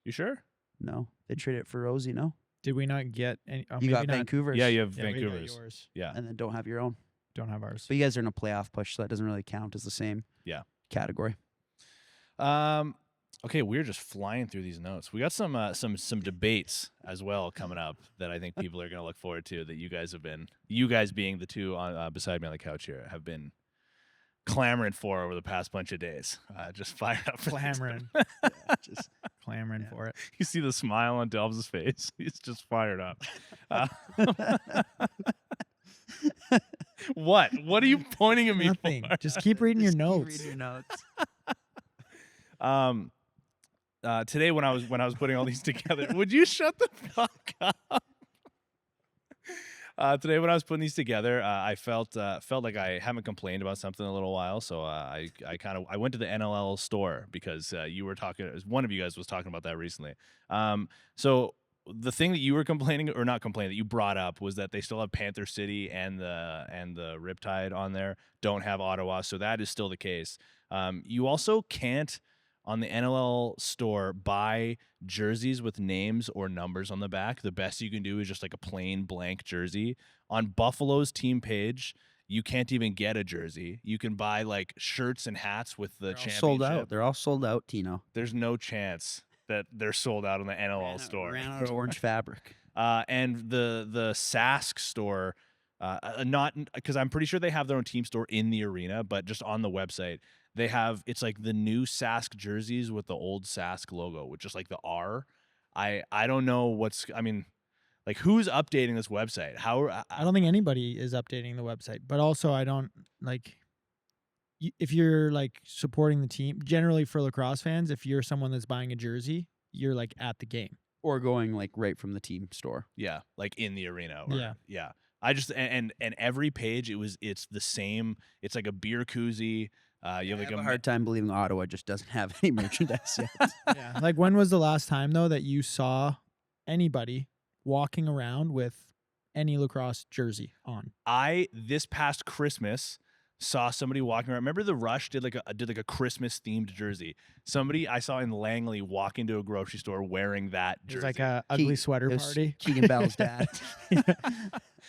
You sure? No. They traded it for Rosie, no? Did we not get any? You got Vancouver's. Yeah, you have Yeah, we got Vancouver's. yours. Yeah. And then don't have your own. Don't have ours. But you guys are in a playoff push, so that doesn't really count as the same Yeah. category. Okay, we're just flying through these notes. We got some debates as well coming up that I think people are going to look forward to. That you guys being the two on beside me on the couch here, have been clamoring for over the past bunch of days. Just fired up. Clamoring. Just Clamoring for it. You see the smile on Delves' face. He's just fired up. What? What are you pointing at me Nothing. for? Just keep reading your keep notes. reading your notes. Today when I was putting all these together, would you shut the fuck up? Today when I was putting these together, I felt like I haven't complained about something in a little while, so I went to the NLL store because one of you guys was talking about that recently. So the thing that you were complaining, or not complaining, that you brought up was that they still have Panther City and the Riptide on there, don't have Ottawa, so that is still the case. You also can't, on the NLL store, buy jerseys with names or numbers on the back. The best you can do is just like a plain blank jersey. On Buffalo's team page, you can't even get a jersey. You can buy like shirts and hats with the championship. Sold out. They're all sold out, Tino. There's no chance that they're sold out on the NLL store. Ran out of orange fabric. And the Sask store, not because I'm pretty sure they have their own team store in the arena, but just on the website. They have, it's like the new Sask jerseys with the old Sask logo, which is like the R. I don't know like who's updating this website? I don't think anybody is updating the website, but also I don't like if you're like supporting the team, generally for lacrosse fans, if you're someone that's buying a jersey, you're like at the game Or going like right from the team store. Yeah, like in the arena. Yeah. I just and every page it's the same. It's like a beer koozie. You have I have a hard time believing Ottawa just doesn't have any merchandise yet. Yeah. Like when was the last time though that you saw anybody walking around with any lacrosse jersey on? This past Christmas saw somebody walking around. Remember the Rush did like a Christmas themed jersey. Somebody I saw in Langley walk into a grocery store wearing that jersey. It was like a ugly sweater party. Keegan Ball's dad.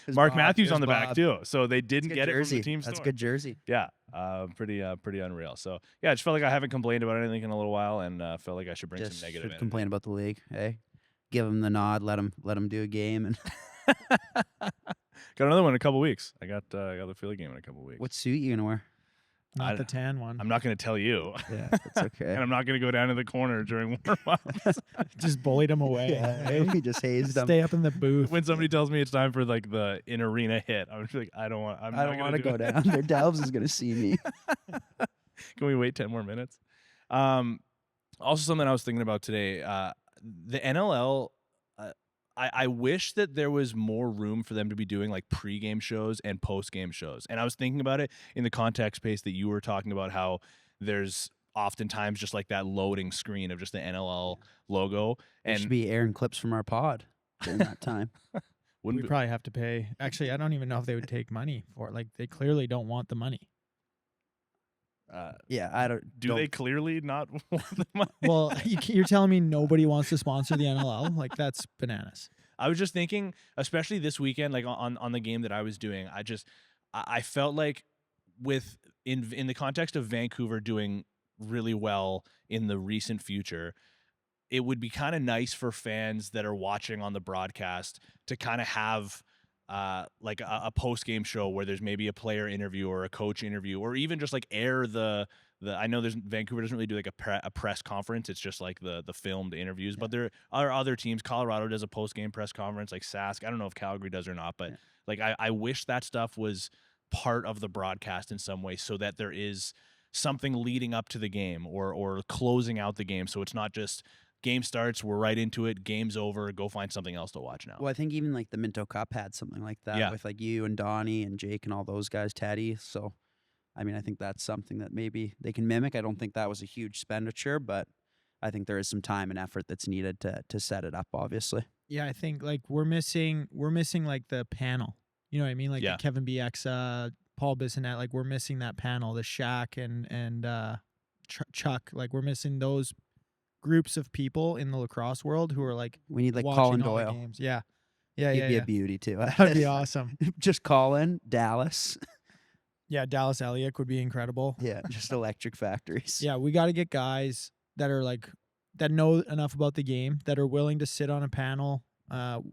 Mark Matthews on the Bob. back too. So they didn't get it from the team store. That's a good jersey. Yeah, pretty unreal. So yeah, I just felt like I haven't complained about anything in a little while, and felt like I should bring Just some negative. should complain about the league. Hey, give him the nod. Let him do a game. And got another one in a couple weeks. I got the Philly game in a couple weeks. what suit you gonna wear? Not the tan one. I'm not going to tell you. Yeah, that's okay. And I'm not going to go down to the corner during warm-ups. Just bullied him away. Yeah, we just hazed him. Stay up in the booth. When somebody tells me it's time for like the in-arena hit, I'm just like, I don't want to go down. Their Delves is gonna see me. Can we wait 10 more minutes? Also, something I was thinking about today, the NLL, I wish that there was more room for them to be doing like pre-game shows and post-game shows. And I was thinking about it in the context space that you were talking about, how there's oftentimes just like that loading screen of just the NLL logo. There should be airing clips from our pod during that time. We probably have to pay. Actually, I don't even know if they would take money for it. Like they clearly don't want the money. Yeah, I don't. Do they clearly not want the money? Well, you're telling me nobody wants to sponsor the NLL? Like that's bananas. I was just thinking, especially this weekend, like on the game that I was doing, I felt like in the context of Vancouver doing really well in the recent future, it would be kind of nice for fans that are watching on the broadcast to kind of have like a post-game show where there's maybe a player interview or a coach interview, or even just like air the I know Vancouver doesn't really do like a press conference. It's just like the filmed interviews, but there are other teams. Colorado does a post-game press conference, like Sask. I don't know if Calgary does or not, but like I wish that stuff was part of the broadcast in some way, so that there is something leading up to the game or closing out the game. So it's not just game starts, we're right into it, game's over, go find something else to watch now. Well, I think even like the Minto Cup had something like that with like you and Donnie and Jake and all those guys, Teddy. So, I mean, I think that's something that maybe they can mimic. I don't think that was a huge expenditure, but I think there is some time and effort that's needed to set it up, obviously. Yeah, I think like we're missing like the panel. You know what I mean? Like the Kevin BX, Paul Bissonnette, like we're missing that panel, the Shaq and Chuck. Like we're missing those groups of people in the lacrosse world who are like, we need like Colin Doyle. Games. Yeah. He'd be a beauty too. That'd be awesome. Just Colin, Dallas. Yeah, Dallas Elliott would be incredible. Yeah, just electric factories. Yeah, we got to get guys that are like that know enough about the game, that are willing to sit on a panel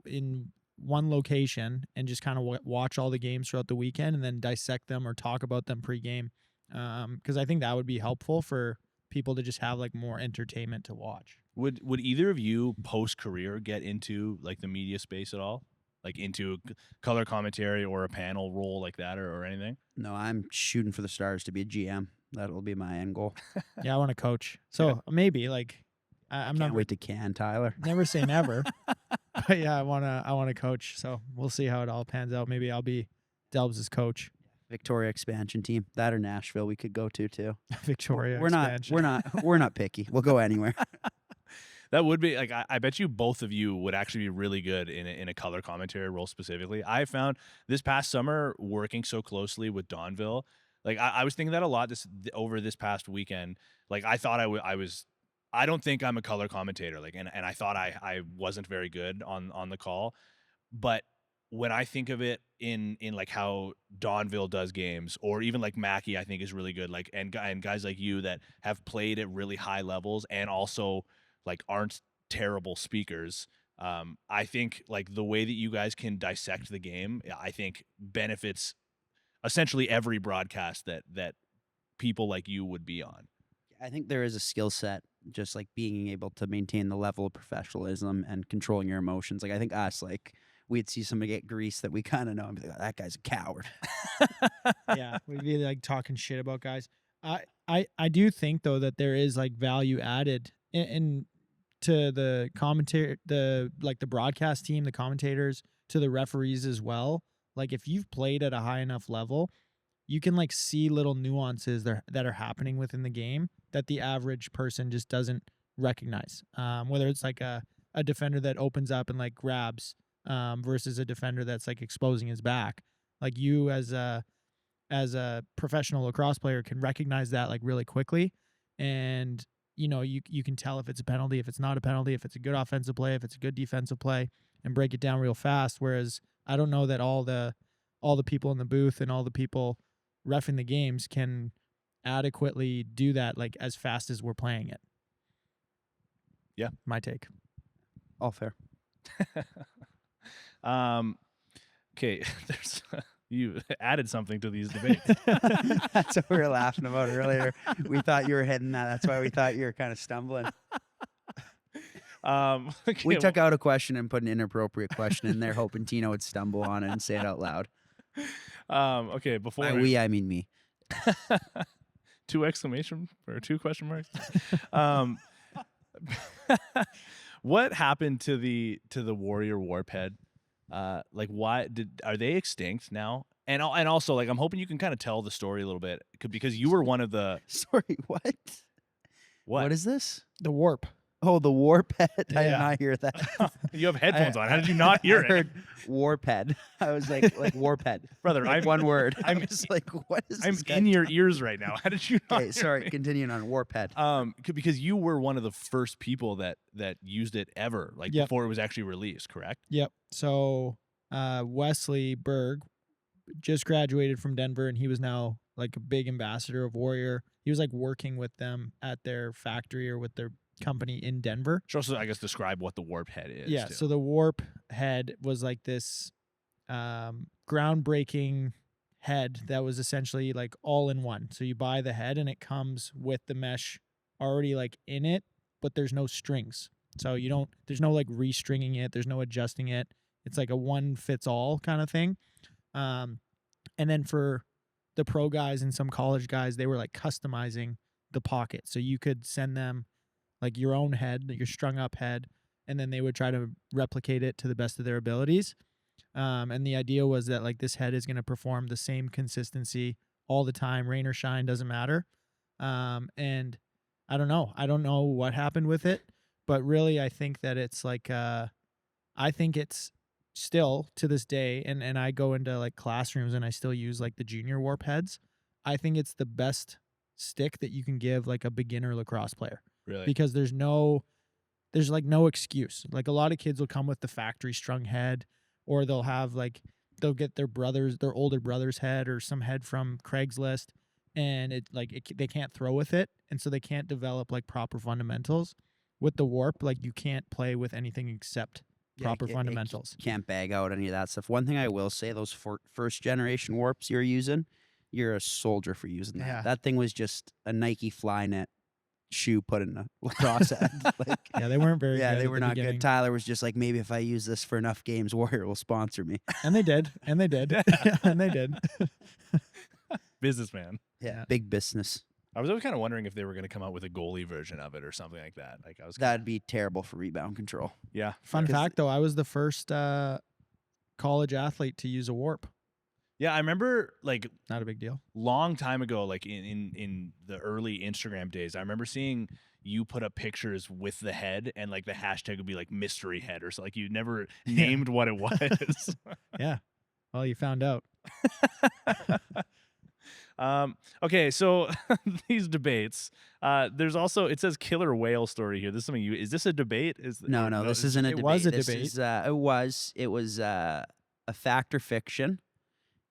in one location and just kind of watch all the games throughout the weekend and then dissect them or talk about them pregame. Because I think that would be helpful for people to just have like more entertainment to watch. Would either of you post career get into like the media space at all, like into color commentary or a panel role like that, or anything? No, I'm shooting for the stars to be a GM. That'll be my end goal. Yeah, I want to coach. So maybe like I'm Can't not wait to can Tyler. never say never. But yeah, I wanna coach. So we'll see how it all pans out. Maybe I'll be Delbs' coach. Victoria expansion team, that or Nashville, we could go to too. Victoria. We're expansion. not picky. We'll go anywhere. That would be like I bet you both of you would actually be really good in a color commentary role specifically. I found this past summer working so closely with Donville, like I was thinking that a lot over this past weekend. Like I thought I don't think I'm a color commentator, like and I thought I wasn't very good on the call, but when I think of it in like how Donville does games, or even like Mackey, I think is really good. Like and guys like you that have played at really high levels and also like aren't terrible speakers. I think like the way that you guys can dissect the game, I think benefits essentially every broadcast that people like you would be on. I think there is a skill set, just like being able to maintain the level of professionalism and controlling your emotions. Like I think us, like we'd see somebody get greased that we kind of know and be like, oh, that guy's a coward. Yeah, we'd be like talking shit about guys. I do think though that there is like value added in to the commentator, the broadcast team, the commentators, to the referees as well. Like if you've played at a high enough level, you can like see little nuances that are happening within the game that the average person just doesn't recognize. Whether it's like a defender that opens up and like grabs versus a defender that's like exposing his back. Like you as a professional lacrosse player can recognize that like really quickly, and you know you can tell if it's a penalty, if it's not a penalty, if it's a good offensive play, if it's a good defensive play, and break it down real fast. Whereas I don't know that all the people in the booth and all the people reffing the games can adequately do that like as fast as we're playing it. Yeah, my take. All fair. Okay, there's you added something to these debates. That's what we were laughing about earlier. We thought you were hitting that. That's why we thought you were kind of stumbling. Okay, We took out a question and put an inappropriate question in there, hoping Tino would stumble on it and say it out loud. Okay, before By we, I mean me. 2 exclamation or 2 question marks. What happened to the Warrior Warp Head? Like, why are they extinct now? And also, like, I'm hoping you can kind of tell the story a little bit because you were one of the. Sorry, what? What is this? The warp. Oh, the warp head. I did Yeah. not hear that. You have headphones on. How did you not hear I it, heard warp head. I was like warp head. brother? Like I'm one word. I'm- I'm just like, what is I'm this guy in your talking- ears right now. How did you not? Okay, hear sorry. me? Continuing on warp head. Because you were one of the first people that used it ever, like Yep. before it was actually released, correct? Yep. So Wesley Berg just graduated from Denver, and he was now like a big ambassador of Warrior. He was like working with them at their factory or with their company in Denver. Should also, I guess, describe what the warp head is. Yeah. too. So the warp head was like this groundbreaking head that was essentially like all in one. So you buy the head and it comes with the mesh already like in it, but there's no strings. So there's no like restringing it. There's no adjusting it. It's like a one fits all kind of thing. And then for the pro guys and some college guys, they were like customizing the pocket. So you could send them like your own head, your strung up head, and then they would try to replicate it to the best of their abilities. And the idea was that like this head is going to perform the same consistency all the time, rain or shine, doesn't matter. And I don't know what happened with it, but really I think that it's like, I think it's still to this day, and I go into like classrooms and I still use like the junior warp heads. I think it's the best stick that you can give like a beginner lacrosse player. really, Because there's like no excuse. Like a lot of kids will come with the factory strung head, or they'll get their older brother's head or some head from Craigslist, and they can't throw with it, and so they can't develop like proper fundamentals. with the warp, like you can't play with anything except Yeah, proper it fundamentals. can't bag out any of that stuff. One thing I will say, those first generation warps you're using, you're a soldier for using that. Yeah. That thing was just a Nike Flynet shoe put in a lacrosse head. Like, Yeah, they weren't very yeah, good. they at were the not beginning. good. Tyler was just like, maybe if I use this for enough games, Warrior will sponsor me. And they did. And they did. And they did. Businessman. Yeah. Big business. I was always kind of wondering if they were going to come out with a goalie version of it or something like that. Like I was, That'd be terrible for rebound control. yeah. Fun Because- fact, though, I was the first college athlete to use a warp. Yeah, I remember like Not a big deal. long time ago, like in the early Instagram days, I remember seeing you put up pictures with the head and like the hashtag would be like mystery head or so. Like you never named what it was. Yeah. Well, you found out. Okay, so these debates. There's also it says killer whale story here. This is something you is this a debate? No, this isn't a it debate. was a This debate. is, it was a fact or fiction.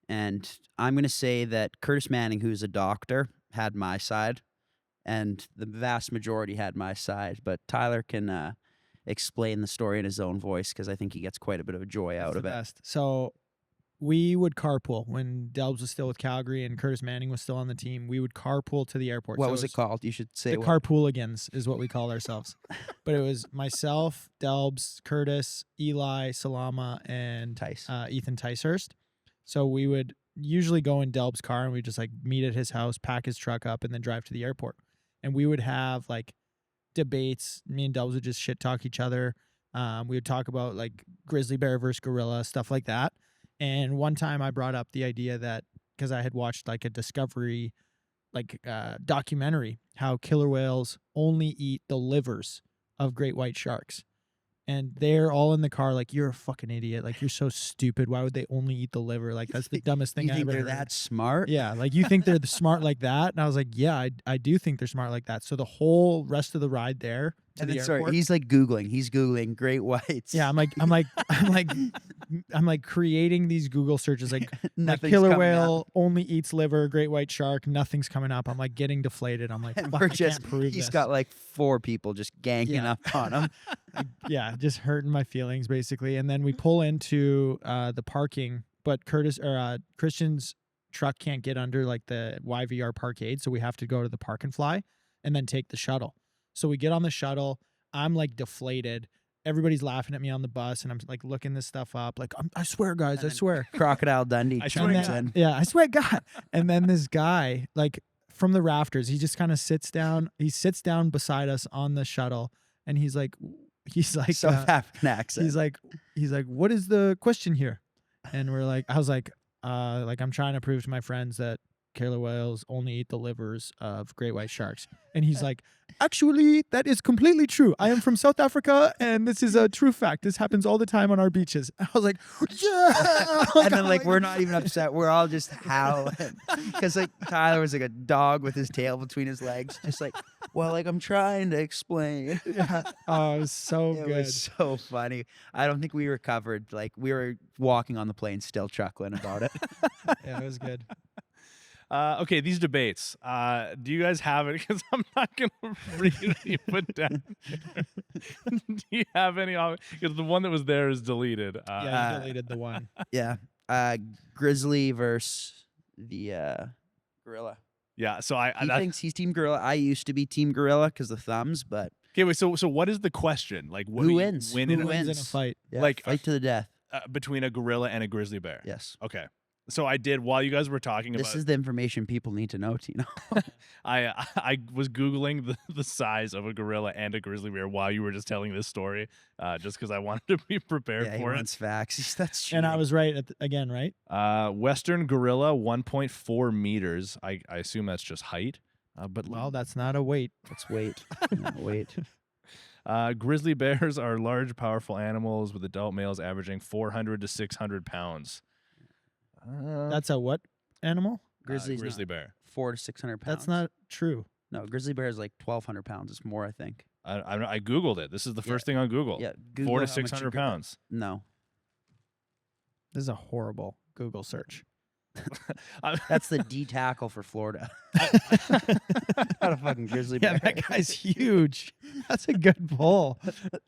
And I'm going to say that Curtis Manning, who's a doctor, had my side, and the vast majority had my side. But Tyler can explain the story in his own voice because I think he gets quite a bit of joy out It's of the it. best. So we would carpool when Delbs was still with Calgary and Curtis Manning was still on the team. We would carpool to the airport. What So was it called? You should say The what. Carpooligans is what we call ourselves. But it was myself, Delbs, Curtis, Eli, Salama, and Tice. Ethan Ticehurst. So we would usually go in Delb's car and we'd just like meet at his house, pack his truck up, and then drive to the airport. And we would have like debates. Me and Delbs would just shit talk each other. We would talk about like grizzly bear versus gorilla, stuff like that. And one time I brought up the idea that because I had watched like a Discovery documentary how killer whales only eat the livers of great white sharks. And they're all in the car like, you're a fucking idiot. Like, you're so stupid. Why would they only eat the liver? Like, that's the dumbest thing You I think ever they're heard. that smart? Yeah, like you think they're smart like that? And I was like, yeah, I do think they're smart like that. So the whole rest of the ride there to And the then, sorry, airport. he's like Googling. He's Googling great whites. Yeah, I'm like creating these Google searches like Nothing's killer coming up. whale only eats liver, great white shark, nothing's coming up. I'm like getting deflated. I'm like, And fuck, we're I just, can't prove he's this. got like 4 people just ganking Yeah. up on him. Yeah, just hurting my feelings basically. And then we pull into the parking, but Christian's truck can't get under like the YVR parkade, so we have to go to the park and fly and then take the shuttle. So we get on the shuttle. I'm like deflated. Everybody's laughing at me on the bus, and I'm like looking this stuff up. Like, I swear, guys, And I then swear. Crocodile Dundee I swear And chimes to then- in. yeah, I swear to God. And then this guy, like from the rafters, he just kind of sits down. He sits down beside us on the shuttle, and he's like, South African accent. he's like, what is the question here? And we're like, I was like I'm trying to prove to my friends that killer whales only eat the livers of great white sharks. And he's like, actually, that is completely true. I am from South Africa, and this is a true fact. This happens all the time on our beaches. I was like, yeah. And then like we're not even upset. We're all just howling because like Tyler was like a dog with his tail between his legs, just like, well, like I'm trying to explain. Yeah. Oh, it was so It good. was so funny. I don't think we recovered. Like we were walking on the plane, still chuckling about it. Yeah, it was good. Okay, these debates. Do you guys have it? Because I'm not going to read what you put down. Do you have any? Because the one that was there is deleted. Yeah, you deleted the one. Yeah, grizzly versus the gorilla. Yeah. So He thinks he's team gorilla. I used to be team gorilla because of thumbs, but okay. Wait. So what is the question? Like, what Who do you wins? Win Who in Who a- wins in a wins? fight? yeah, Like, fight to the death. between a gorilla and a grizzly bear. Yes. Okay. So I did while you guys were talking This about. is the information people need to know, Tino. I was googling the size of a gorilla and a grizzly bear while you were just telling this story, just because I wanted to be prepared Yeah, he for it. wants facts. That's And I cheating. was right again, right? Western gorilla, 1.4 meters. I assume that's just height. But Well, that's not a weight. Let's wait. No, wait. grizzly bears are large, powerful animals with adult males averaging 400 to 600 pounds. That's a what animal? Grizzly's grizzly not bear. 400 to 600 pounds. That's not true. No, grizzly bear is like 1,200 pounds. It's more, I think. I googled it. This is the Yeah. first thing on Google. Yeah, 4 Google to how much you 600 could- pounds. No, This is a horrible Google search. That's the D tackle for Florida. Not a fucking grizzly Yeah, bear. that guy's huge. That's a good pull.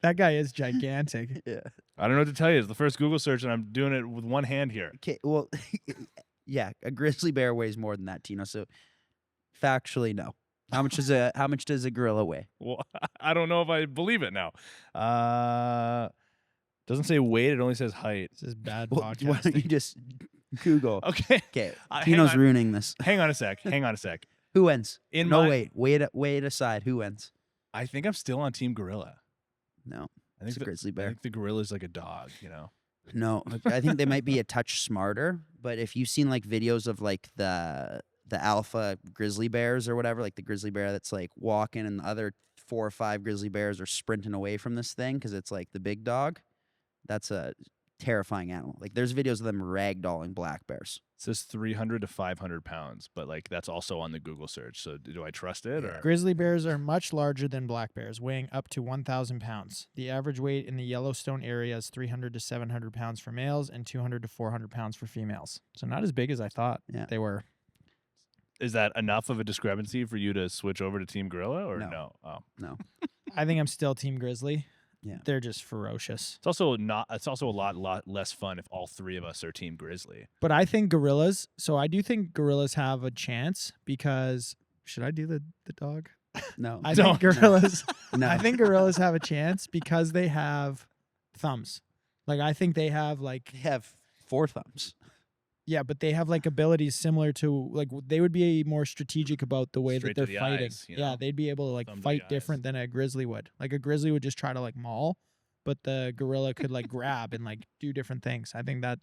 That guy is gigantic. Yeah. I don't know what to tell you. It's the first Google search, and I'm doing it with one hand here. Okay. Well, yeah, a grizzly bear weighs more than that, Tino. So factually, no. How much does a gorilla weigh? Well, I don't know if I believe it now. Doesn't say weight. It only says height. This is bad Well, why don't you podcasting. just Google? Okay. Okay. Hang Tino's on. ruining this. Hang on a sec. Hang on a sec. Who wins? In No, my- wait aside. Who wins? I think I'm still on Team Gorilla. No. I It's think a grizzly I bear. think the gorilla's like a dog, you know. No, I think they might be a touch smarter. But if you've seen like videos of like the alpha grizzly bears or whatever, like the grizzly bear that's like walking and the other 4 or 5 grizzly bears are sprinting away from this thing because it's like the big dog, that's a terrifying animal. Like there's videos of them ragdolling black bears. It says 300 to 500 pounds, but like that's also on the Google search. So do I trust it? Or Grizzly bears are much larger than black bears, weighing up to 1,000 pounds. The average weight in the Yellowstone area is 300 to 700 pounds for males and 200 to 400 pounds for females. So not as big as I thought Yeah. they were. is that enough of a discrepancy for you to switch over to Team Gorilla or No. no? Oh. No. I think I'm still Team Grizzly. Yeah. They're just ferocious. It's also a lot less fun if all 3 of us are Team Grizzly. But I think gorillas, so I do think gorillas have a chance because, should I do the dog? No. I Don't. think gorillas, No. I think gorillas have a chance because they have thumbs. Like I think they have like, They have 4 thumbs. yeah, but they have like abilities similar to like they would be more strategic about the way Straight that to they're the fighting. eyes, you Yeah, know? they'd be able to like Thumb to the fight eyes. different than a grizzly would. Like a grizzly would just try to like maul, but the gorilla could like grab and like do different things. I think that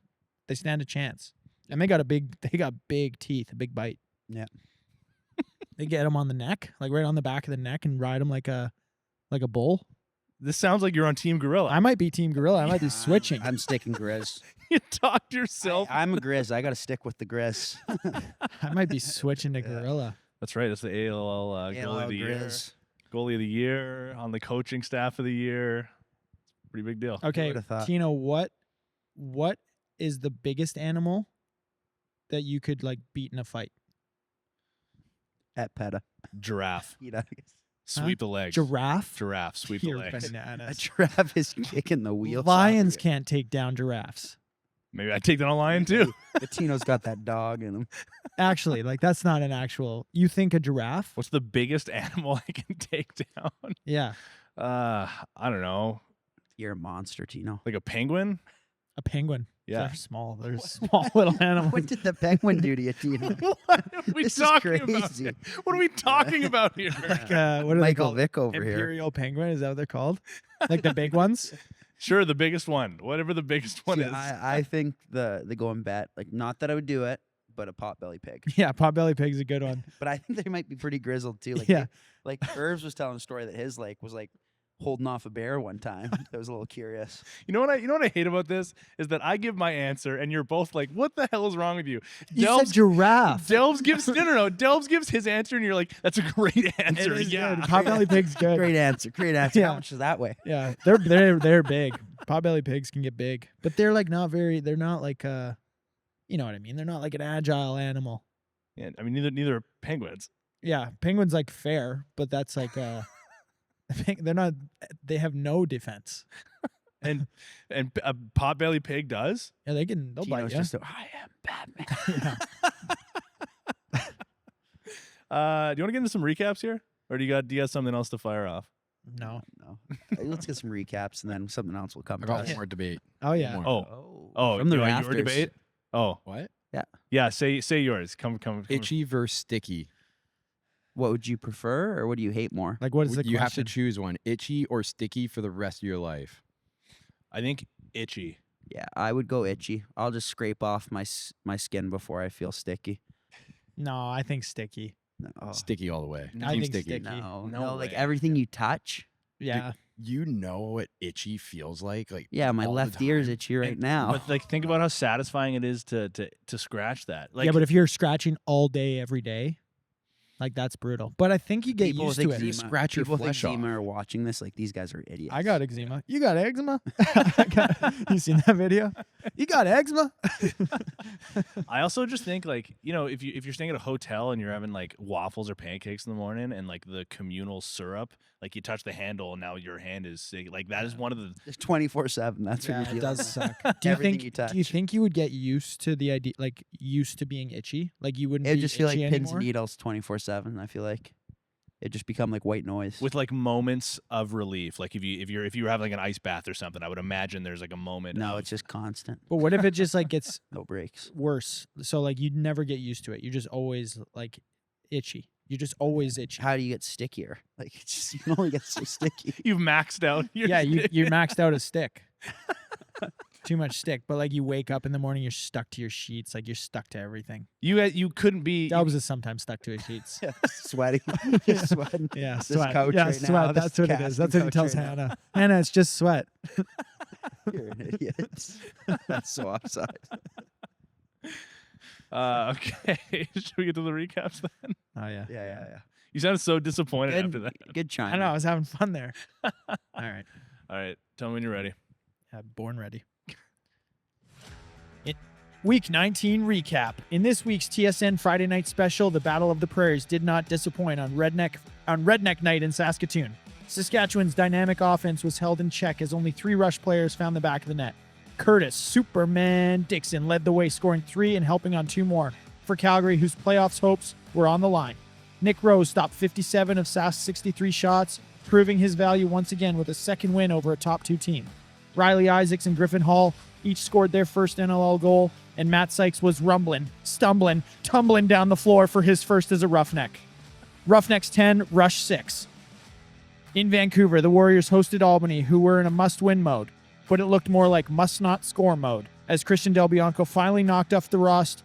they stand a chance. And they got big teeth, a big bite. Yeah. They get them on the neck, like right on the back of the neck, and ride them like a bull. This sounds like you're on Team Gorilla. I might be Team Gorilla. I might be switching. I'm sticking Grizz. You talked yourself. I'm a Grizz. I got to stick with the Grizz. I might be switching to Gorilla. That's right. That's the ALL goalie of the year. Grizz. Goalie of the year on the coaching staff of the year. Pretty big deal. Okay, would've thought? Tino, what is the biggest animal that you could like beat in a fight? At PETA. Giraffe. You know, Sweep the legs. Giraffe? Giraffe. Sweep the You're legs. a bananas. giraffe is kicking the wheels. Lions off can't take down giraffes. Maybe I take down a lion too. The Tino's got that dog in him. Actually, like that's not an actual. You think a giraffe? What's the biggest animal I can take down? Yeah, I don't know. You're a monster, Tino. Like a penguin? a penguin. Yeah. They're small. They're small little animals. What did the penguin do to you, Tino? What are we This is talking about? crazy. here? What are we talking about here? Like what are they Michael called? Vick over here. Imperial penguin. Is that what they're called? Like the big ones? Sure, the biggest one. Whatever the biggest one See, is. I think the going bet, like not that I would do it, but a potbelly pig. Yeah, potbelly pig's a good one. But I think they might be pretty grizzled too. Like Yeah. like Irvs was telling a story that his like was like holding off a bear one time. That was a little curious. You know what I hate about this is that I give my answer and you're both like, "What the hell is wrong with you?" You said giraffe. Delves gives no. Delves gives his answer and you're like, "That's a great answer." It is Yeah. good. Potbelly pig's good. Great answer. Great answer. Yeah. How much is that weigh? Yeah, they're big. Potbelly pigs can get big, but they're like not very. They're not like you know what I mean. They're not like an agile animal. Yeah, I mean neither are penguins. Yeah, penguins like fair, but that's like they're not. They have no defense. And a potbelly pig does. Yeah, they'll bite Tino's you. just I am Batman. Yeah. Do you want to get into some recaps here, or do you got something else to fire off? No. No. Let's get some recaps and then something else will come I to got us. one more debate. Oh yeah. One more. Oh, from the you want rafters. your debate. Oh, What? yeah. Say yours. Come. Itchy versus sticky. What would you prefer, or what do you hate more? Like what is the You have to question? choose one: itchy or sticky for the rest of your life. I think itchy. Yeah, I would go itchy. I'll just scrape off my skin before I feel sticky. No, I think sticky. No, Sticky all the way. I Team think sticky. sticky. no, No no. Like way. everything you touch. Yeah. You know what itchy feels like? Like Yeah, my all the left ear is time. itchy right And- now. But like, think about how satisfying it is to scratch that. Like, yeah, but if you're scratching all day every day, Like that's brutal. But I think you get People used with to it. eczema- Scratch your people with flesh off. eczema are watching this like these guys are idiots. I got eczema. You got eczema? You seen that video? You got eczema? I also just think like, you know, if you're staying at a hotel and you're having like waffles or pancakes in the morning and like the communal syrup, like you touch the handle and now your hand is sick. Like that is one of the Just 24/7. That's Yeah, what it you're does dealing suck. Do you Everything think? you touch. Do you think you would get used to the idea, like used to being itchy? Like you wouldn't It would be just feel like itchy pins anymore? and needles 24/7. I feel like it just become like white noise. with like moments of relief. Like if you were having like an ice bath or something, I would imagine there's like a moment. no, of, it's just constant. But what if it just like gets No breaks. worse? So like you'd never get used to it. You're just always like itchy. You're just always itchy. How do you get stickier? Like it's just you can only get so sticky. you've maxed out. Your Yeah, you stick. you maxed out a stick. Too much stick. But like you wake up in the morning, you're stuck to your sheets. Like you're stuck to everything. You couldn't be. Dubs is sometimes stuck to his sheets. Yeah, sweating. Just sweating. Yeah, This sweat. couch Yeah, right sweat. now, That's this what it is. That's casting what he tells couch right now. Hannah. Hannah, it's just sweat. You're an idiot. That's so offside. Okay, should we get to the recaps then? Oh yeah. Yeah. You sounded so disappointed after that. Good chime. I know. I was having fun there. All right. All right, tell me when you're ready. Yeah, born ready. Week 19 recap. In this week's TSN Friday night special, the Battle of the Prairies did not disappoint on Redneck Night in Saskatoon. Saskatchewan's dynamic offense was held in check as only 3 rush players found the back of the net. Curtis Superman Dixon led the way, scoring 3 and helping on 2 more for Calgary, whose playoffs hopes were on the line. Nick Rose stopped 57 of Sask's 63 shots, proving his value once again with a second win over a top 2 team. Riley Isaacs and Griffin Hall each scored their first NLL goal, and Matt Sykes was tumbling down the floor for his first as a Roughneck. Roughnecks 10, Rush 6. In Vancouver, the Warriors hosted Albany, who were in a must-win mode, but it looked more like must-not-score mode, as Christian Del Bianco finally knocked the rust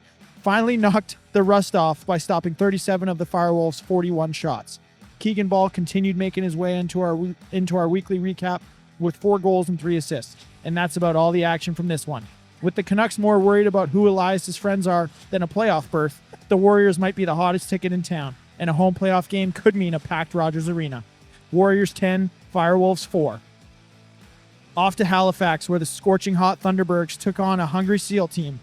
off by stopping 37 of the Firewolves' 41 shots. Keegan Ball continued making his way into our weekly recap with 4 goals and 3 assists, and that's about all the action from this one. With the Canucks more worried about who Elias' friends are than a playoff berth, the Warriors might be the hottest ticket in town, and a home playoff game could mean a packed Rogers Arena. Warriors 10, Firewolves 4. Off to Halifax, where the scorching hot Thunderbirds took on a hungry SEAL team.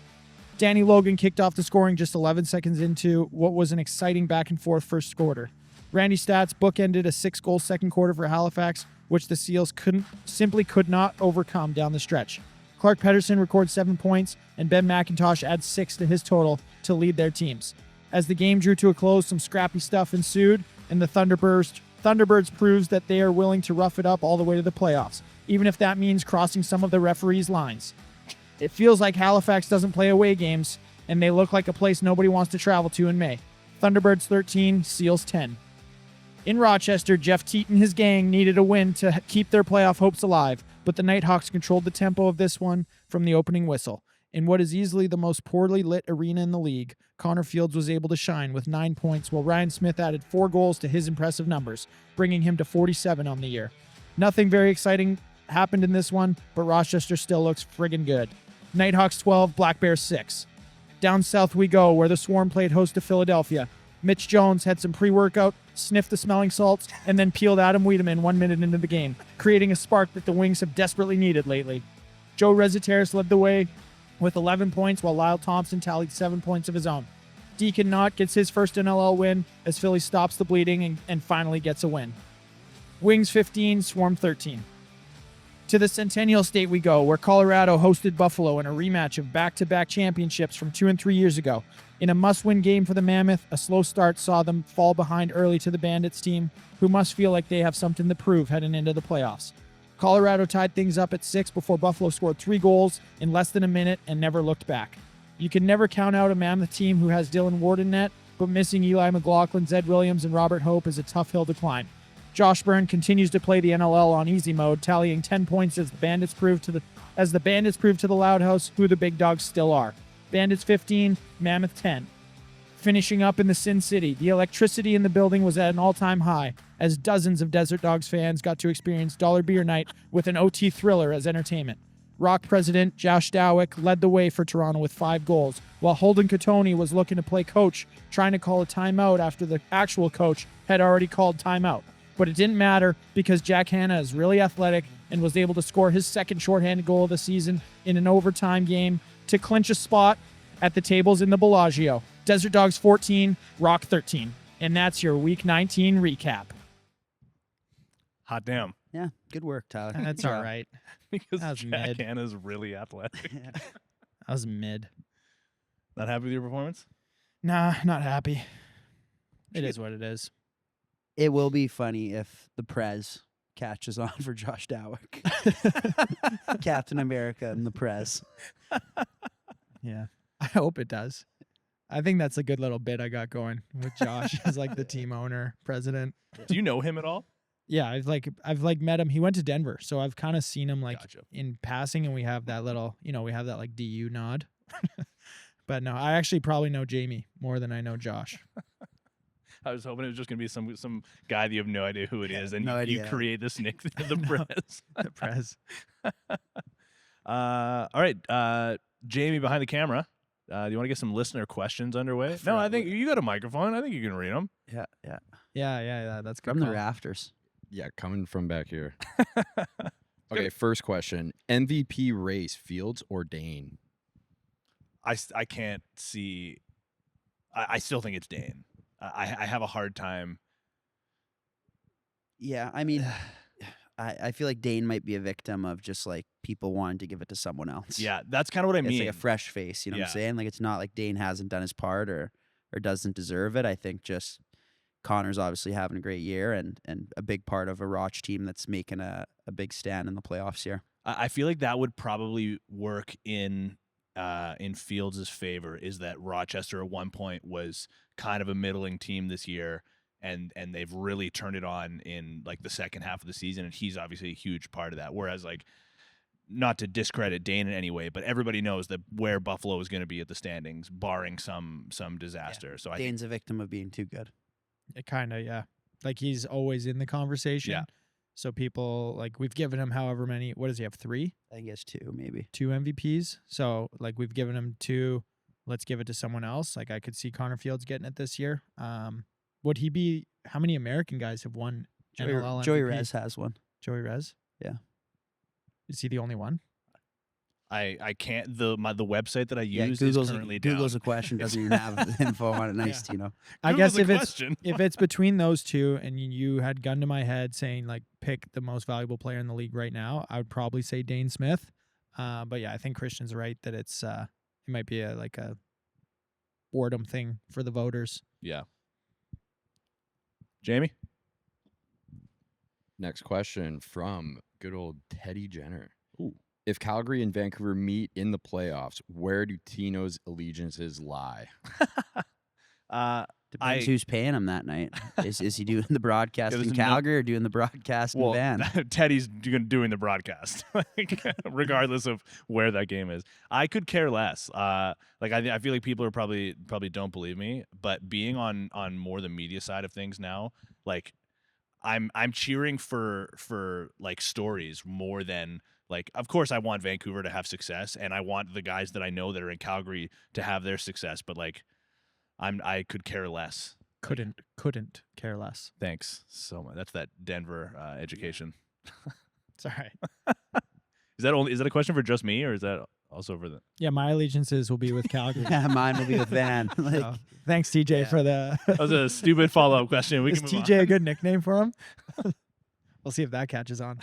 Danny Logan kicked off the scoring just 11 seconds into what was an exciting back-and-forth first quarter. Randy Stats bookended a 6-goal second quarter for Halifax, which the Seals could not overcome down the stretch. Clark Pedersen records 7 points, and Ben McIntosh adds 6 to his total to lead their teams. As the game drew to a close, some scrappy stuff ensued, and the Thunderbirds proves that they are willing to rough it up all the way to the playoffs, even if that means crossing some of the referees' lines. It feels like Halifax doesn't play away games, and they look like a place nobody wants to travel to in May. Thunderbirds 13, Seals 10. In Rochester, Jeff Teat and his gang needed a win to keep their playoff hopes alive, but the Nighthawks controlled the tempo of this one from the opening whistle. In what is easily the most poorly lit arena in the league, Connor Fields was able to shine with 9 points, while Ryan Smith added 4 goals to his impressive numbers, bringing him to 47 on the year. Nothing very exciting happened in this one, but Rochester still looks friggin' good. Nighthawks 12, Black Bears 6. Down south we go, where the Swarm played host to Philadelphia. Mitch Jones had some pre-workout, sniffed the smelling salts, and then peeled Adam Wiedemann 1 minute into the game, creating a spark that the Wings have desperately needed lately. Joe Reziteris led the way with 11 points, while Lyle Thompson tallied 7 points of his own. Deacon Knott gets his first NLL win as Philly stops the bleeding and finally gets a win. Wings 15, Swarm 13. To the Centennial State we go, where Colorado hosted Buffalo in a rematch of back-to-back championships from 2 and 3 years ago. In a must-win game for the Mammoth, a slow start saw them fall behind early to the Bandits team, who must feel like they have something to prove heading into the playoffs. Colorado tied things up at 6 before Buffalo scored 3 goals in less than a minute and never looked back. You can never count out a Mammoth team who has Dylan Ward in net, but missing Eli McLaughlin, Zed Williams, and Robert Hope is a tough hill to climb. Josh Byrne continues to play the NLL on easy mode, tallying 10 points as the Bandits prove to the Loud House who the big dogs still are. Bandits 15, Mammoth 10. Finishing up in the Sin City, the electricity in the building was at an all-time high, as dozens of Desert Dogs fans got to experience Dollar Beer Night with an OT thriller as entertainment. Rock president Josh Dowick led the way for Toronto with 5 goals, while Holden Cattoni was looking to play coach, trying to call a timeout after the actual coach had already called timeout. But it didn't matter because Jack Hanna is really athletic and was able to score his second shorthanded goal of the season in an overtime game to clinch a spot at the tables in the Bellagio. Desert Dogs 14, Rock 13. And that's your Week 19 recap. Hot damn. Yeah, good work, Tyler. That's Good all job. right. Because That was Jack mid. Hanna's really athletic. Yeah. That was mid. Not happy with your performance? Nah, not happy. It Should is what it is. It will be funny if the Prez catches on for Josh Dowick. Captain America and the Prez. Yeah. I hope it does. I think that's a good little bit I got going with Josh as like the team owner, president. Do you know him at all? Yeah, I've met him. He went to Denver, so I've kind of seen him like Gotcha. in passing, and we have that little, we have that like DU nod. But no, I actually probably know Jamie more than I know Josh. I was hoping it was just gonna be some guy that you have no idea who it is, and no you idea. create this nickname, the No. Prez. The Prez. All right, Jamie behind the camera. Do you want to get some listener questions underway? No, I think you got a microphone. I think you can read them. Yeah, yeah. Yeah, that's good From the call. rafters. Yeah, coming from back here. Okay, first question. MVP race, Fields or Dane? I can't see. I still think it's Dane. I have a hard time. Yeah, I mean, I feel like Dane might be a victim of just like people wanting to give it to someone else. Yeah, that's kind of what I It's mean. like a fresh face, you know what Yeah. I'm saying? Like it's not like Dane hasn't done his part or doesn't deserve it. I think just Connor's obviously having a great year and a big part of a Roch team that's making a big stand in the playoffs here. I feel like that would probably work in Fields' favor. Is that Rochester at one point was kind of a middling team this year, and they've really turned it on in like the second half of the season, and he's obviously a huge part of that. Whereas like, not to discredit Dane in any way, but everybody knows that where Buffalo is going to be at the standings, barring some disaster. So I think, Dane's a victim of being too good. It kind of, yeah. Like he's always in the conversation. Yeah. So people, like we've given him however many, what does he have, 3? I think he has 2, maybe. 2 MVPs. So like we've given him 2. Let's give it to someone else. Like I could see Connor Fields getting it this year. Would he be, how many American guys have won NLL Joey MVP? Rez has one. Joey Rez? Yeah. Is he the only one? I can't the website that I Yeah, use Google's, is currently down. Google's a question, doesn't even have info on it. Nice, Yeah. Tino. I Google's guess a if it's question. if it's between those two and you had gun to my head saying like pick the most valuable player in the league right now, I would probably say Dane Smith. But yeah, I think Christian's right that it's it might be a boredom thing for the voters. Yeah. Jamie? Next question from good old Teddy Jenner. Ooh. If Calgary and Vancouver meet in the playoffs, where do Tino's allegiances lie? Depends who's paying him that night. Is he doing the broadcast there's in no- Calgary or doing the broadcast in Van? Teddy's doing the broadcast, regardless of where that game is. I could care less. I feel like people are probably don't believe me, but being on more the media side of things now, like I'm cheering for like stories more than like. Of course, I want Vancouver to have success, and I want the guys that I know that are in Calgary to have their success. But like, I could care less. Couldn't care less. Thanks so much. That's that Denver education. It's all right. Is that a question for just me, or is that also for the? Yeah, my allegiances will be with Calgary. Yeah, mine will be with Van. Like, So, thanks, TJ, yeah. for the. That was a stupid follow-up question. We Is can move TJ on. a good nickname for him? We'll see if that catches on.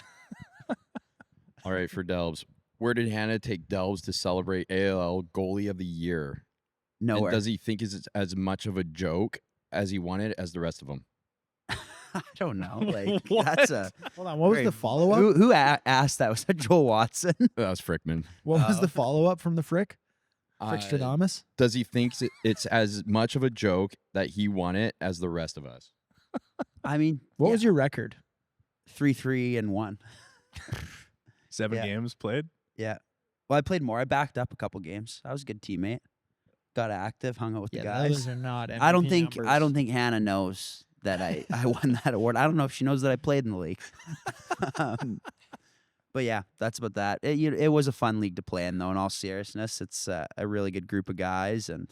All right, for Delbs. Where did Hannah take Delbs to celebrate ALL Goalie of the Year? nowhere. And does he think it's as much of a joke as he wanted as the rest of them? I don't know. Like What? that's a Hold on. What was very- the follow up? Who asked that? Was that Joel Watson? That was Frickman. What was Oh. the follow up from the Frick? Frick Uh, Stradamus? Does he think it's as much of a joke that he won it as the rest of us? I mean, What was your record? 3-3-1? 7 Yeah. games played. Yeah. Well, I played more. I backed up a couple games. I was a good teammate. Got active, hung out with the guys. those are not. I don't MVP think numbers. Hannah knows that I won that award. I don't know if she knows that I played in the league. But yeah, that's about that. It was a fun league to play in, though. In all seriousness, it's a really good group of guys, and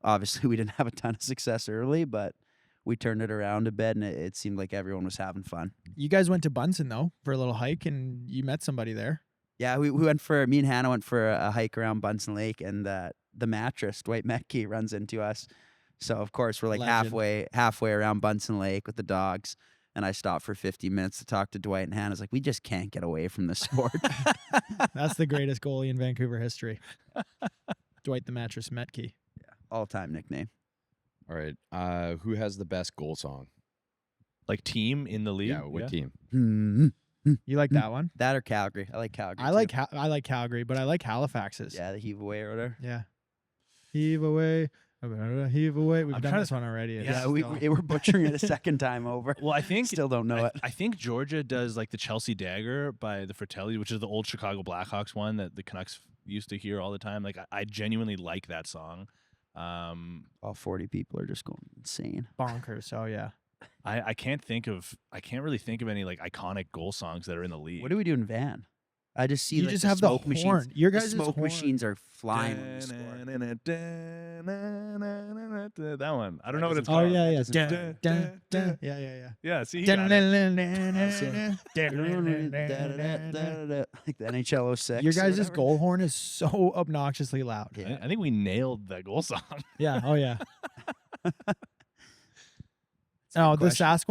obviously we didn't have a ton of success early, but we turned it around a bit, and it seemed like everyone was having fun. You guys went to Bunsen though for a little hike, and you met somebody there. Yeah, me and Hannah went for a hike around Bunsen Lake, and the mattress, Dwight Metke, runs into us. So of course we're like Legend. halfway around Bunsen Lake with the dogs, and I stopped for 50 minutes to talk to Dwight, and Hannah's like, we just can't get away from this sport. That's the greatest goalie in Vancouver history. Dwight the Mattress Metke. All-time nickname. All right. Who has the best goal song? Like team in the league. Yeah, what team? You like that one? That or Calgary? I like Calgary. I too. like Calgary, but I like Halifax's. Yeah, the heave away or whatever. Yeah. Heave away. Heave away. We've I'm done trying this to- one already. It's Yeah, still- we were butchering it a second time over. Well, I think Still don't know it. I think Georgia does like the Chelsea Dagger by the Fratelli, which is the old Chicago Blackhawks one that the Canucks used to hear all the time. Like I genuinely like that song. All 40 people are just going insane. bonkers. Oh yeah. I can't really think of any like iconic goal songs that are in the league. What do we do in van? I just see You like, just the have the smoke machines. horn. Your The guys' smoke horn. machines are flying when we score. That one. I don't know what it's Oh called. yeah, yeah. doesn't Dun, fit. dun, dun. Yeah, yeah, Yeah, see, he yeah. got it. Like the NHL 06. Your or guys' whatever. goal horn is so obnoxiously loud. Yeah. I think we nailed that goal song. Yeah. Oh yeah. It's a Oh, good the question. Sask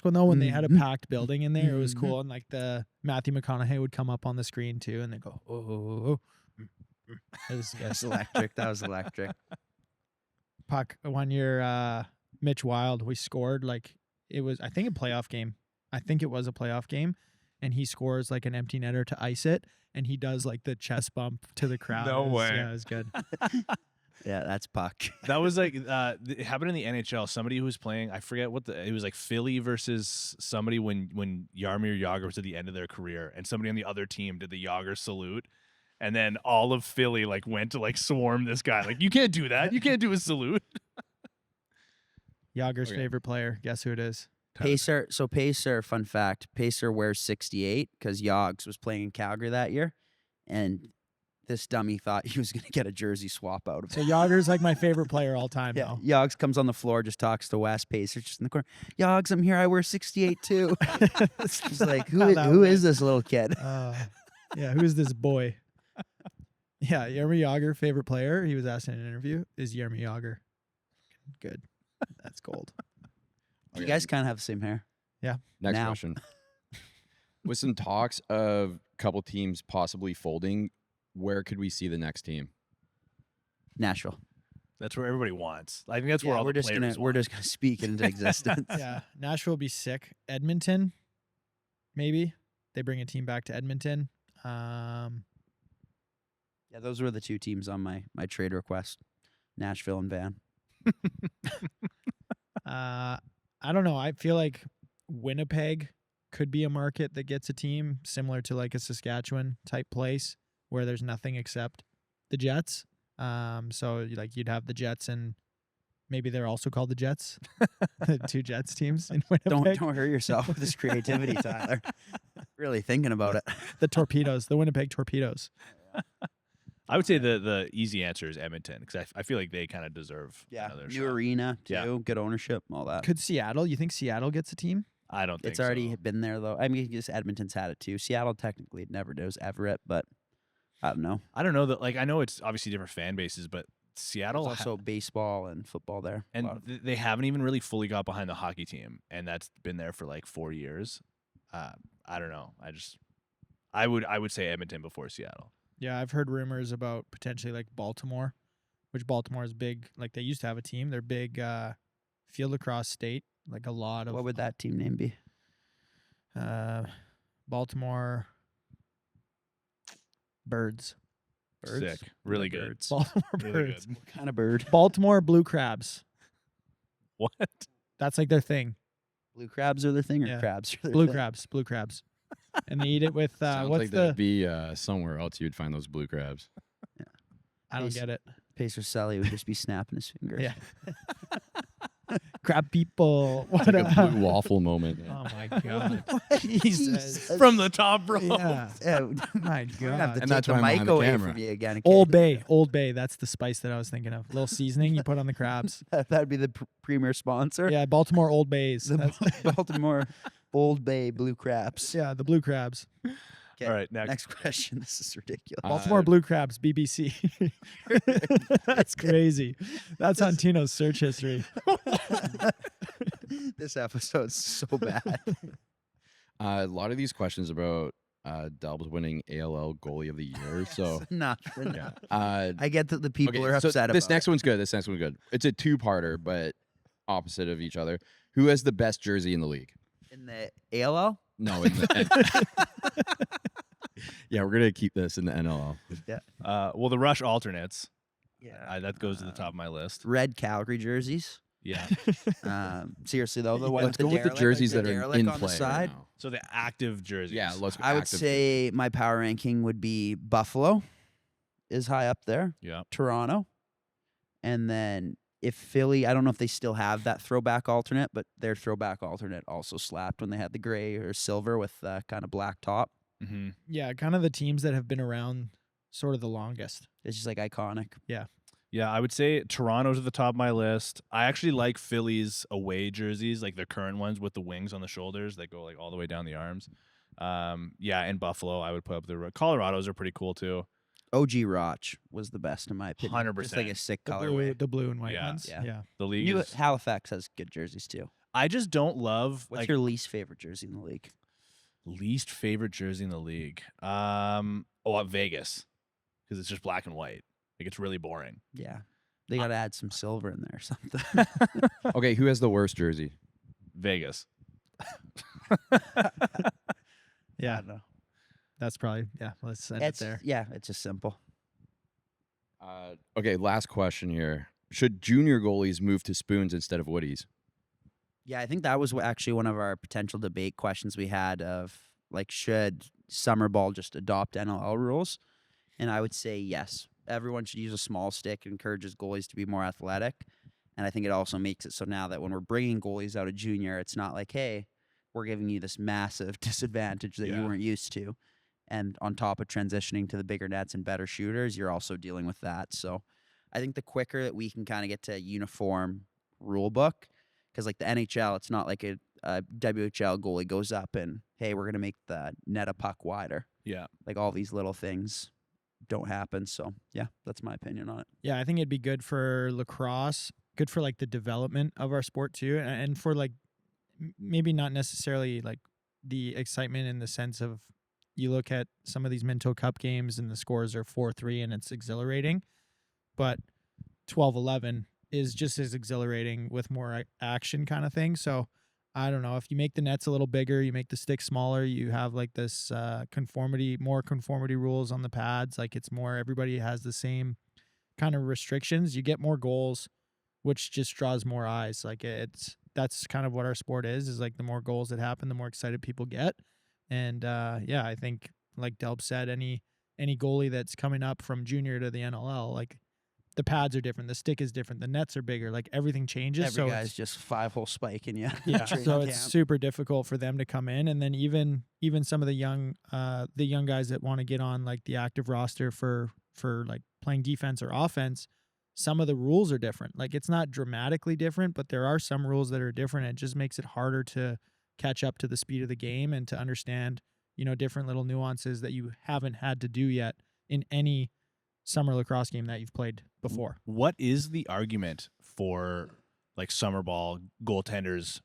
one though, when they had a Mhm. packed building in there, it was Mhm. cool. And like the Matthew McConaughey would come up on the screen too, and they go, oh. It was That's electric. That was electric. puck 1 year. Mitch Wild, we scored like it was. I think a playoff game. I think it was a playoff game, and he scores like an empty netter to ice it, and he does like the chest bump to the crowd. No It was- way. Yeah, it was good. Yeah, that's puck. That was like it happened in the NHL. Somebody who was playing, I forget it was like Philly versus somebody when Jaromir Jagr was at the end of their career, and somebody on the other team did the Jagr salute, and then all of Philly like went to like swarm this guy. Like, you can't do that. You can't do a salute. Yager's Okay. favorite player. Guess who it is? Pacer. So Pacer, fun fact, Pacer wears 68 because Yogs was playing in Calgary that year, and this dummy thought he was going to get a jersey swap out of So it. Yager's like my favorite player all time. Yeah, Though. Yogs comes on the floor, just talks to Wes. Pacer's just in the corner. Yogs, I'm here. I wear 68 too. He's like, How that who is went. this little kid? Yeah, who's this boy? Yeah, Jaromir Jagr, favorite player. He was asked in an interview, is Jaromir Jagr. Good. That's gold. You Okay. guys kind of have the same hair. Next Now. question. With some talks of a couple teams possibly folding, where could we see the next team? Nashville. That's where everybody wants. I think that's where all we're the just players we're just gonna speak it into existence. Yeah, Nashville would be sick. Edmonton, maybe. They bring a team back to Edmonton. Yeah, those were the two teams on my trade request. Nashville and Van. I don't know. I feel like Winnipeg could be a market that gets a team similar to like a Saskatchewan type place where there's nothing except the Jets. So like you'd have the Jets and maybe they're also called the Jets. The two Jets teams in Winnipeg. Don't hurt yourself with this creativity, Tyler. Really thinking about it. The Torpedoes, the Winnipeg Torpedoes. I would say the easy answer is Edmonton because I feel like they kind of deserve another New shot. arena too. Yeah. Good ownership, all that. Could Seattle? You think Seattle gets a team? I don't think It's already so. been there though. I mean, just Edmonton's had it too. Seattle technically it never does Everett, but I don't know. I don't know that. Like, I know it's obviously different fan bases, but There's Seattle also baseball and football there. A and lot of- they haven't even really fully got behind the hockey team, and that's been there for like 4 years. I don't know. I would say Edmonton before Seattle. Yeah, I've heard rumors about potentially like Baltimore, which Baltimore is big. Like they used to have a team. They're big field lacrosse state. Like a lot of what would that team name be? Baltimore Birds. Sick, really good. Birds. Baltimore Really Birds. good. What kind of bird? Baltimore Blue Crabs. What? That's like their thing. Blue crabs are their thing, or Yeah. crabs are their Blue thing? crabs. Blue crabs. And they eat it with Sounds what's like the? that'd be somewhere else you'd find those blue crabs. I don't Pace- get it. Pacer Sully would just be snapping his fingers. Yeah. Crab people. What Like a blue waffle moment. Oh my god. Jesus. From the top rope. Yeah. Yeah, My we're gonna have to god. And take that's the why I'm mic on the away camera. from you again. Old okay? Bay. Old Bay. That's the spice that I was thinking of. A little seasoning you put on the crabs. That'd be the premier sponsor. Yeah, Baltimore Old Bays. The That's- Baltimore Old Bay Blue Crabs. yeah, the blue crabs. Okay, All right, next. next question. This is ridiculous. Baltimore Blue Crabs, BBC. That's crazy. That's on Tino's search history. This episode's so bad. A lot of these questions about Delbs winning ALL goalie of the year. So Nothing. uh, I get that the people okay, are so upset this about next one's good. This next one's good. It's a two-parter, but opposite of each other. Who has the best jersey in the league? it. In the ALL? No, in the yeah, we're gonna keep this in the NLL. Well, the Rush alternates. Yeah. That goes to the top of my list. Red Calgary jerseys. Yeah. Seriously though, the one Let's with go with the derelict, jerseys like that the are derelict in on play the side. right now. So the active jerseys. Yeah, let's. I would active say my power ranking would be Buffalo is high up there, Yeah. Toronto, and then if Philly, I don't know if they still have that throwback alternate, but their throwback alternate also slapped when they had the gray or silver with kind of black top. Mm-hmm. Yeah, kind of the teams that have been around sort of the longest. It's just like iconic. Yeah, I would say Toronto's at the top of my list. I actually like Philly's away jerseys, like their current ones with the wings on the shoulders that go like all the way down the arms. Yeah, and Buffalo, I would put up the Colorado's are pretty cool too. OG Roch was the best in my opinion. 100%. Just like a sick The colorway. blue and white Yeah. ones. Yeah. Yeah. The league You, is. Halifax has good jerseys too. I just don't love What's like your least favorite jersey in the league? least favorite jersey in the league. Vegas, because it's just black and white. Like it's really boring. Yeah. They got to add some silver in there or something. Okay, who has the worst jersey? Vegas. I Yeah. don't know. That's probably let's end it It's, there. yeah, it's just simple. Okay, last question here. Should junior goalies move to spoons instead of woodies? Yeah, I think that was actually one of our potential debate questions we had of like, should summer ball just adopt NLL rules? And I would say yes. Everyone should use a small stick. It encourages goalies to be more athletic. And I think it also makes it so now that when we're bringing goalies out of junior, it's not like, hey, we're giving you this massive disadvantage that you Yeah. weren't used to. And on top of transitioning to the bigger nets and better shooters, you're also dealing with that. So I think the quicker that we can kind of get to a uniform rule book, because like the NHL, it's not like a WHL goalie goes up and, hey, we're going to make the net a puck wider. Yeah. Like all these little things don't happen. So yeah, that's my opinion on it. Yeah, I think it'd be good for lacrosse, good for like the development of our sport too, and for like maybe not necessarily like the excitement in the sense of you look at some of these Minto Cup games and the scores are 4-3 and it's exhilarating, but 12-11 is just as exhilarating with more action kind of thing. So I don't know, if you make the nets a little bigger, you make the stick smaller, you have like this more conformity rules on the pads. Like it's more, everybody has the same kind of restrictions. You get more goals, which just draws more eyes. Like that's kind of what our sport is like the more goals that happen, the more excited people get. And I think like Delb said, any goalie that's coming up from junior to the NLL, like the pads are different, the stick is different, the nets are bigger, like everything changes. Every so guy's just 5-hole spiking you. yeah, training so it's camp. super difficult for them to come in, and then even some of the young guys that want to get on like the active roster for like playing defense or offense, some of the rules are different. Like it's not dramatically different, but there are some rules that are different. It just makes it harder to catch up to the speed of the game and to understand, different little nuances that you haven't had to do yet in any summer lacrosse game that you've played before. What is the argument for like summer ball goaltenders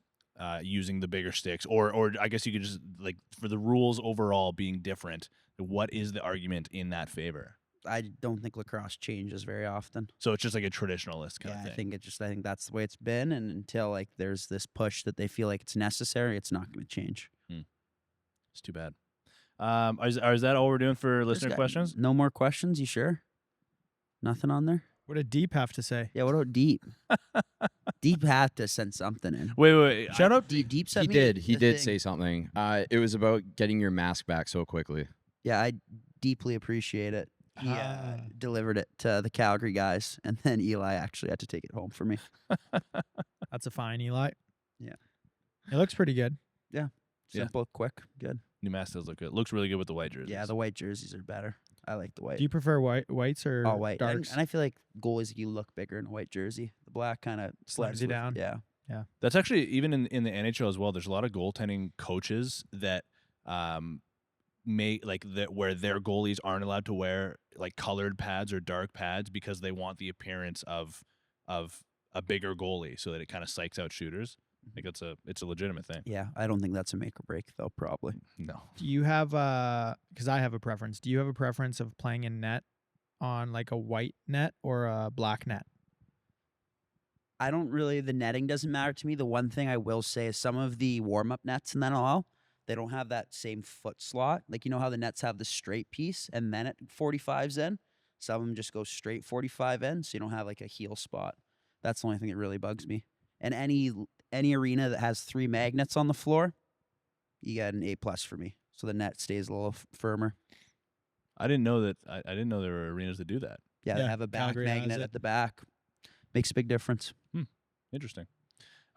using the bigger sticks, or I guess you could just like for the rules overall being different? What is the argument in that favor? I don't think lacrosse changes very often. So it's just like a traditionalist kind of thing. I think that's the way it's been, and until like there's this push that they feel like it's necessary, it's not going to change. It's too bad. Is that all we're doing for listener questions? No more questions? You sure? Nothing on there? What did Deep have to say? Yeah. What about Deep? Deep had to send something in. Wait. Shout out. Deep. Deep sent He me did. the He did thing. say something. It was about getting your mask back so quickly. Yeah, I deeply appreciate it. He Ah. delivered it to the Calgary guys, and then Eli actually had to take it home for me. That's a fine, Eli. Yeah. It looks pretty good. Yeah. Simple, quick, good. New mask does look good. Looks really good with the white jerseys. Yeah, the white jerseys are better. I like the white. Do you prefer whites or all white? darks? And I feel like goalies, you look bigger in a white jersey. The black kind of Slams you down. Yeah. That's actually even in the NHL as well. There's a lot of goaltending coaches that where their goalies aren't allowed to wear like colored pads or dark pads because they want the appearance of a bigger goalie so that it kind of psychs out shooters. I think it's a legitimate thing. Yeah, I don't think that's a make or break though. Probably. No. Do you have because I have a preference. Do you have a preference of playing in net on like a white net or a black net? I don't really. The netting doesn't matter to me. The one thing I will say is some of the warm up nets in the NLL, they don't have that same foot slot. Like you know how the nets have the straight piece and then it 45s in. Some of them just go straight 45 in, so you don't have like a heel spot. That's the only thing that really bugs me. And any arena that has 3 magnets on the floor, you got an A+ for me. So the net stays a little firmer. I didn't know that. I didn't know there were arenas that do that. Yeah, Yeah, they have a back Calgary has magnet it. at the back. Makes a big difference. Interesting.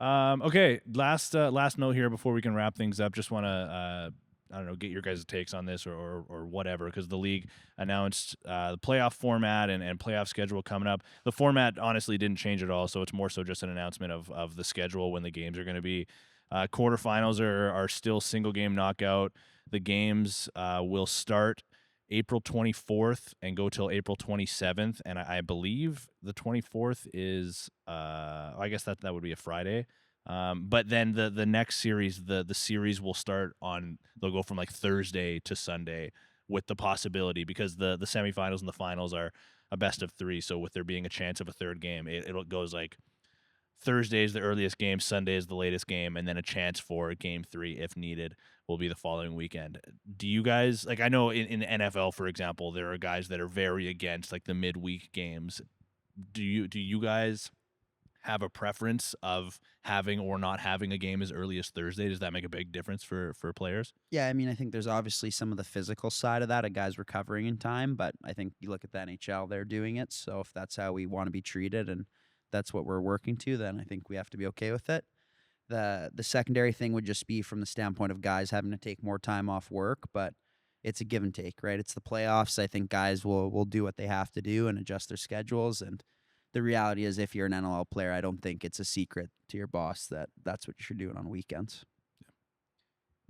Okay, last note here before we can wrap things up. Just want to I don't know, get your guys' takes on this or whatever, because the league announced the playoff format and playoff schedule coming up. The format honestly didn't change at all, so it's more so just an announcement of the schedule when the games are going to be. Quarterfinals are still single game knockout. The games will start April 24th and go till April 27th, and I believe the 24th is I guess that would be a Friday. But then the next series, the series will start on, they'll go from like Thursday to Sunday with the possibility, because the semifinals and the finals are a best of 3. So with there being a chance of a third game, it goes like Thursday is the earliest game, Sunday is the latest game, and then a chance for game 3 if needed will be the following weekend. Do you guys, like, I know in the NFL, for example, there are guys that are very against like the midweek games. Do you guys have a preference of having or not having a game as early as Thursday? Does that make a big difference for players? Yeah, I mean, I think there's obviously some of the physical side of that, of guys recovering in time, but I think you look at the NHL, they're doing it. So if that's how we want to be treated and that's what we're working to, then I think we have to be okay with it. The secondary thing would just be from the standpoint of guys having to take more time off work, but it's a give and take, right? It's the playoffs. I think guys will do what they have to do and adjust their schedules. And the reality is, if you're an NLL player, I don't think it's a secret to your boss that that's what you're doing on weekends.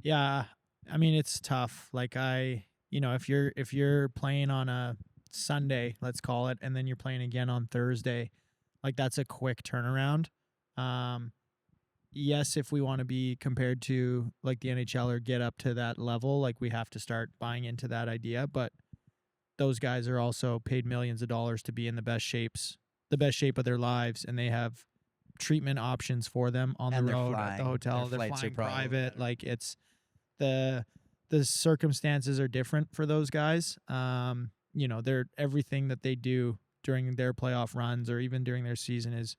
Yeah, I mean it's tough. Like if you're playing on a Sunday, let's call it, and then you're playing again on Thursday, like that's a quick turnaround. Yes, if we want to be compared to like the NHL or get up to that level, like we have to start buying into that idea. But those guys are also paid millions of dollars to be in the best shape of their lives, and they have treatment options for them on And the they're road, at flying. the hotel. Their They're flights are flying probably private. better. Like it's the circumstances are different for those guys. They're everything that they do during their playoff runs or even during their season is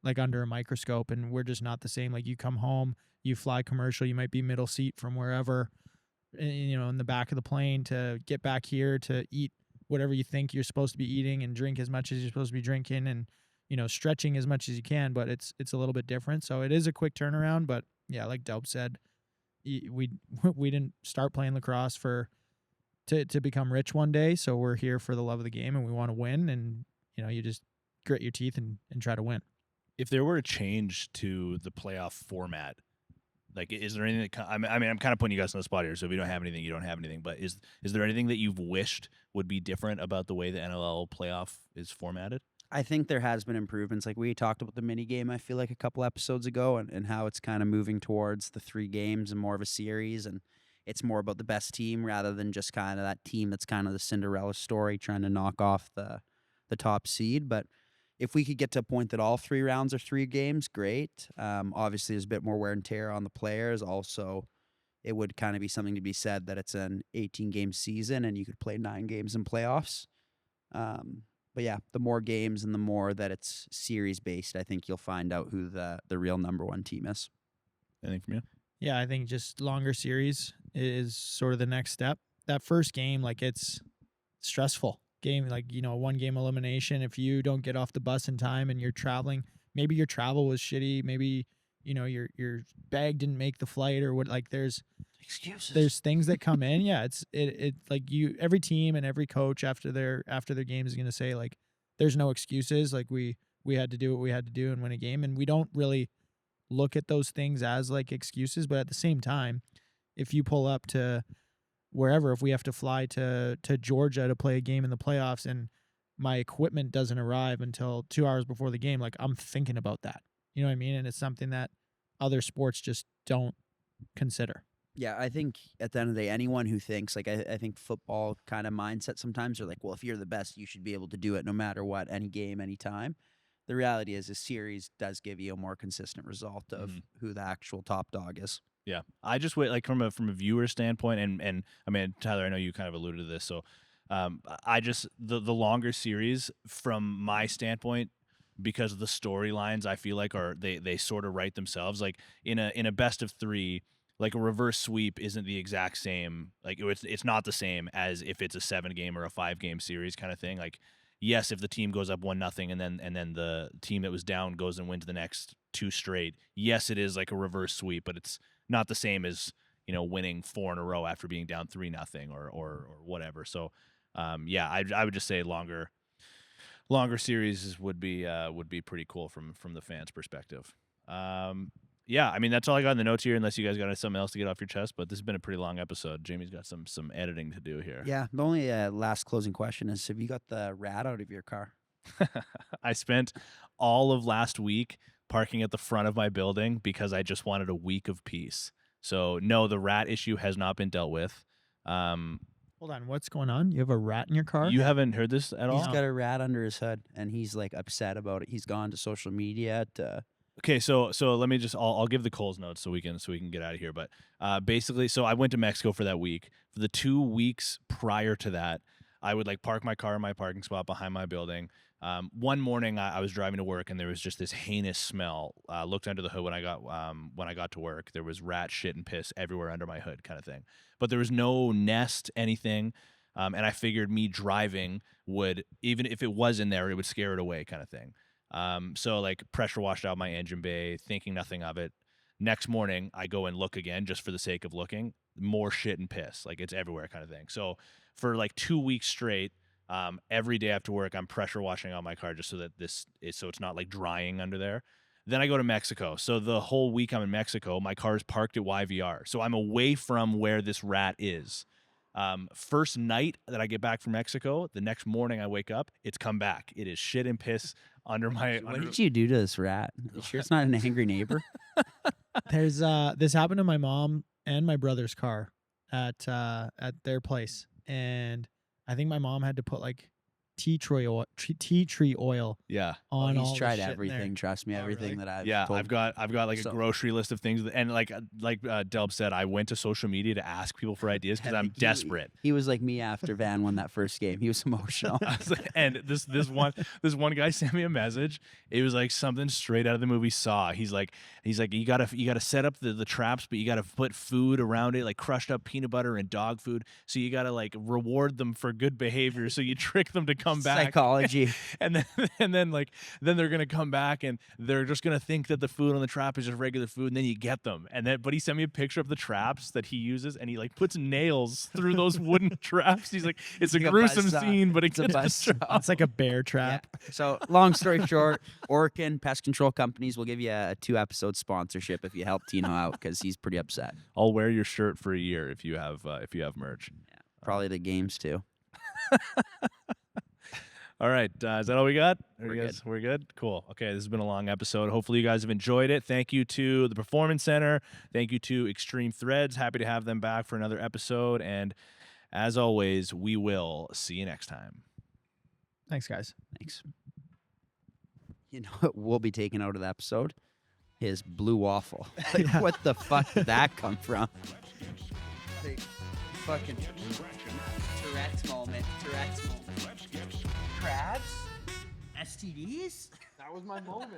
like under a microscope, and we're just not the same. Like you come home, you fly commercial, you might be middle seat from wherever, in the back of the plane to get back here to eat whatever you think you're supposed to be eating and drink as much as you're supposed to be drinking and, stretching as much as you can, but it's a little bit different. So it is a quick turnaround, but yeah, like Delp said, we didn't start playing lacrosse to become rich one day. So we're here for the love of the game and we want to win, and, you just grit your teeth and try to win. If there were a change to the playoff format, like, is there anything that, I mean, I'm kind of putting you guys on the spot here, so if you don't have anything, you don't have anything, but is there anything that you've wished would be different about the way the NLL playoff is formatted? I think there has been improvements. Like we talked about the mini game, I feel like a couple episodes ago, and how it's kind of moving towards the 3 games and more of a series, and it's more about the best team rather than just kind of that team that's kind of the Cinderella story trying to knock off the top seed. But if we could get to a point that all 3 rounds are 3 games, great. Obviously, there's a bit more wear and tear on the players. Also, it would kind of be something to be said that it's an 18-game season and you could play 9 games in playoffs. But yeah, the more games and the more that it's series-based, I think you'll find out who the real number 1 team is. Anything from you? Yeah, I think just longer series is sort of the next step. That first game, like it's stressful game, like, 1-game elimination. If you don't get off the bus in time and you're traveling maybe your travel was shitty. Maybe, your bag didn't make the flight or what. Like there's Excuses. there's things that come in. Yeah, it like every team and every coach after their game is gonna say like there's no excuses. Like we had to do what we had to do and win a game, and we don't really look at those things as like excuses. But at the same time, if you pull up to wherever, if we have to fly to Georgia to play a game in the playoffs and my equipment doesn't arrive until 2 hours before the game, like I'm thinking about that. You know what I mean? And it's something that other sports just don't consider. Yeah, I think at the end of the day, anyone who thinks, like, I think football kind of mindset sometimes are like, well, if you're the best, you should be able to do it no matter what, any game, any time. The reality is a series does give you a more consistent result of who the actual top dog is. Yeah, I just wait like from a viewer standpoint, and I mean, Tyler, I know you kind of alluded to this, so I just the longer series from my standpoint, because of the storylines, I feel like they sort of write themselves. Like in a best of 3, like a reverse sweep isn't the exact same. Like it's not the same as if it's a 7-game or a 5-game series kind of thing. Like yes, if the team goes up 1-0 and then the team that was down goes and wins the next 2 straight, yes, it is like a reverse sweep, but it's not the same as winning 4 in a row after being down 3-0 or whatever. So yeah, I would just say longer series would be pretty cool from the fans' perspective. Yeah, I mean that's all I got in the notes here. Unless you guys got something else to get off your chest, but this has been a pretty long episode. Jamie's got some editing to do here. Yeah, the only last closing question is: have you got the rat out of your car? I spent all of last week parking at the front of my building because I just wanted a week of peace. So no, the rat issue has not been dealt with. Hold on, what's going on? You have a rat in your car? You haven't heard this at all? He's got a rat under his hood, and he's like upset about it. He's gone to social media to. Okay, so let me just I'll give the Coles notes so we can get out of here. But basically, so I went to Mexico for that week. For the 2 weeks prior to that, I would like park my car in my parking spot behind my building. One morning I was driving to work and there was just this heinous smell. Looked under the hood when I got to work. There was rat shit and piss everywhere under my hood, kind of thing. But there was no nest, anything. And I figured me driving would, even if it was in there, it would scare it away, kind of thing. So like pressure washed out my engine bay, thinking nothing of it. Next morning I go and look again just for the sake of looking. More shit and piss, like it's everywhere, kind of thing. So for like 2 weeks straight, every day after work, I'm pressure washing out my car just so that it's not like drying under there. Then I go to Mexico. So the whole week I'm in Mexico, my car is parked at YVR. So I'm away from where this rat is. First night that I get back from Mexico, the next morning I wake up, it's come back. It is shit and piss under my. What did you do to this rat? You sure it's not an angry neighbor? There's this happened to my mom and my brother's car at their place, and I think my mom had to put like tea tree oil Yeah. on all He's the tried shit in everything. there. Trust me, Oh, everything really? that I've Yeah, told. I've got like So- a grocery list of things, and like Delb said, I went to social media to ask people for ideas because I'm desperate. He was like me after Van won that first game. He was emotional. And this one guy sent me a message. It was like something straight out of the movie Saw. He's like you gotta set up the traps, but you gotta put food around it, like crushed up peanut butter and dog food. So you gotta like reward them for good behavior. So you trick them to come back. Psychology. And then they're gonna come back and they're just gonna think that the food on the trap is just regular food, and then you get them. But he sent me a picture of the traps that he uses, and he like puts nails through those wooden traps. He's like, it's a like a gruesome buzzsaw. scene, but It's a gets the buzzsaw. job. It's like a bear trap. Yeah. So long story short, Orkin Pest Control Companies will give you a 2-episode sponsorship if you help Tino out because he's pretty upset. I'll wear your shirt for a year if you have merch. Probably the games too. All right, is that all we got? We're We're good? Cool. Okay, this has been a long episode. Hopefully you guys have enjoyed it. Thank you to the Performance Center. Thank you to Extreme Threads. Happy to have them back for another episode. And as always, we will see you next time. Thanks, guys. Thanks. You know what we'll be taking out of the episode? His blue waffle. Like, Yeah. what the fuck did that come from? Like, fucking Tourette's moment. Tourette's moment. Crabs? STDs? That was my moment.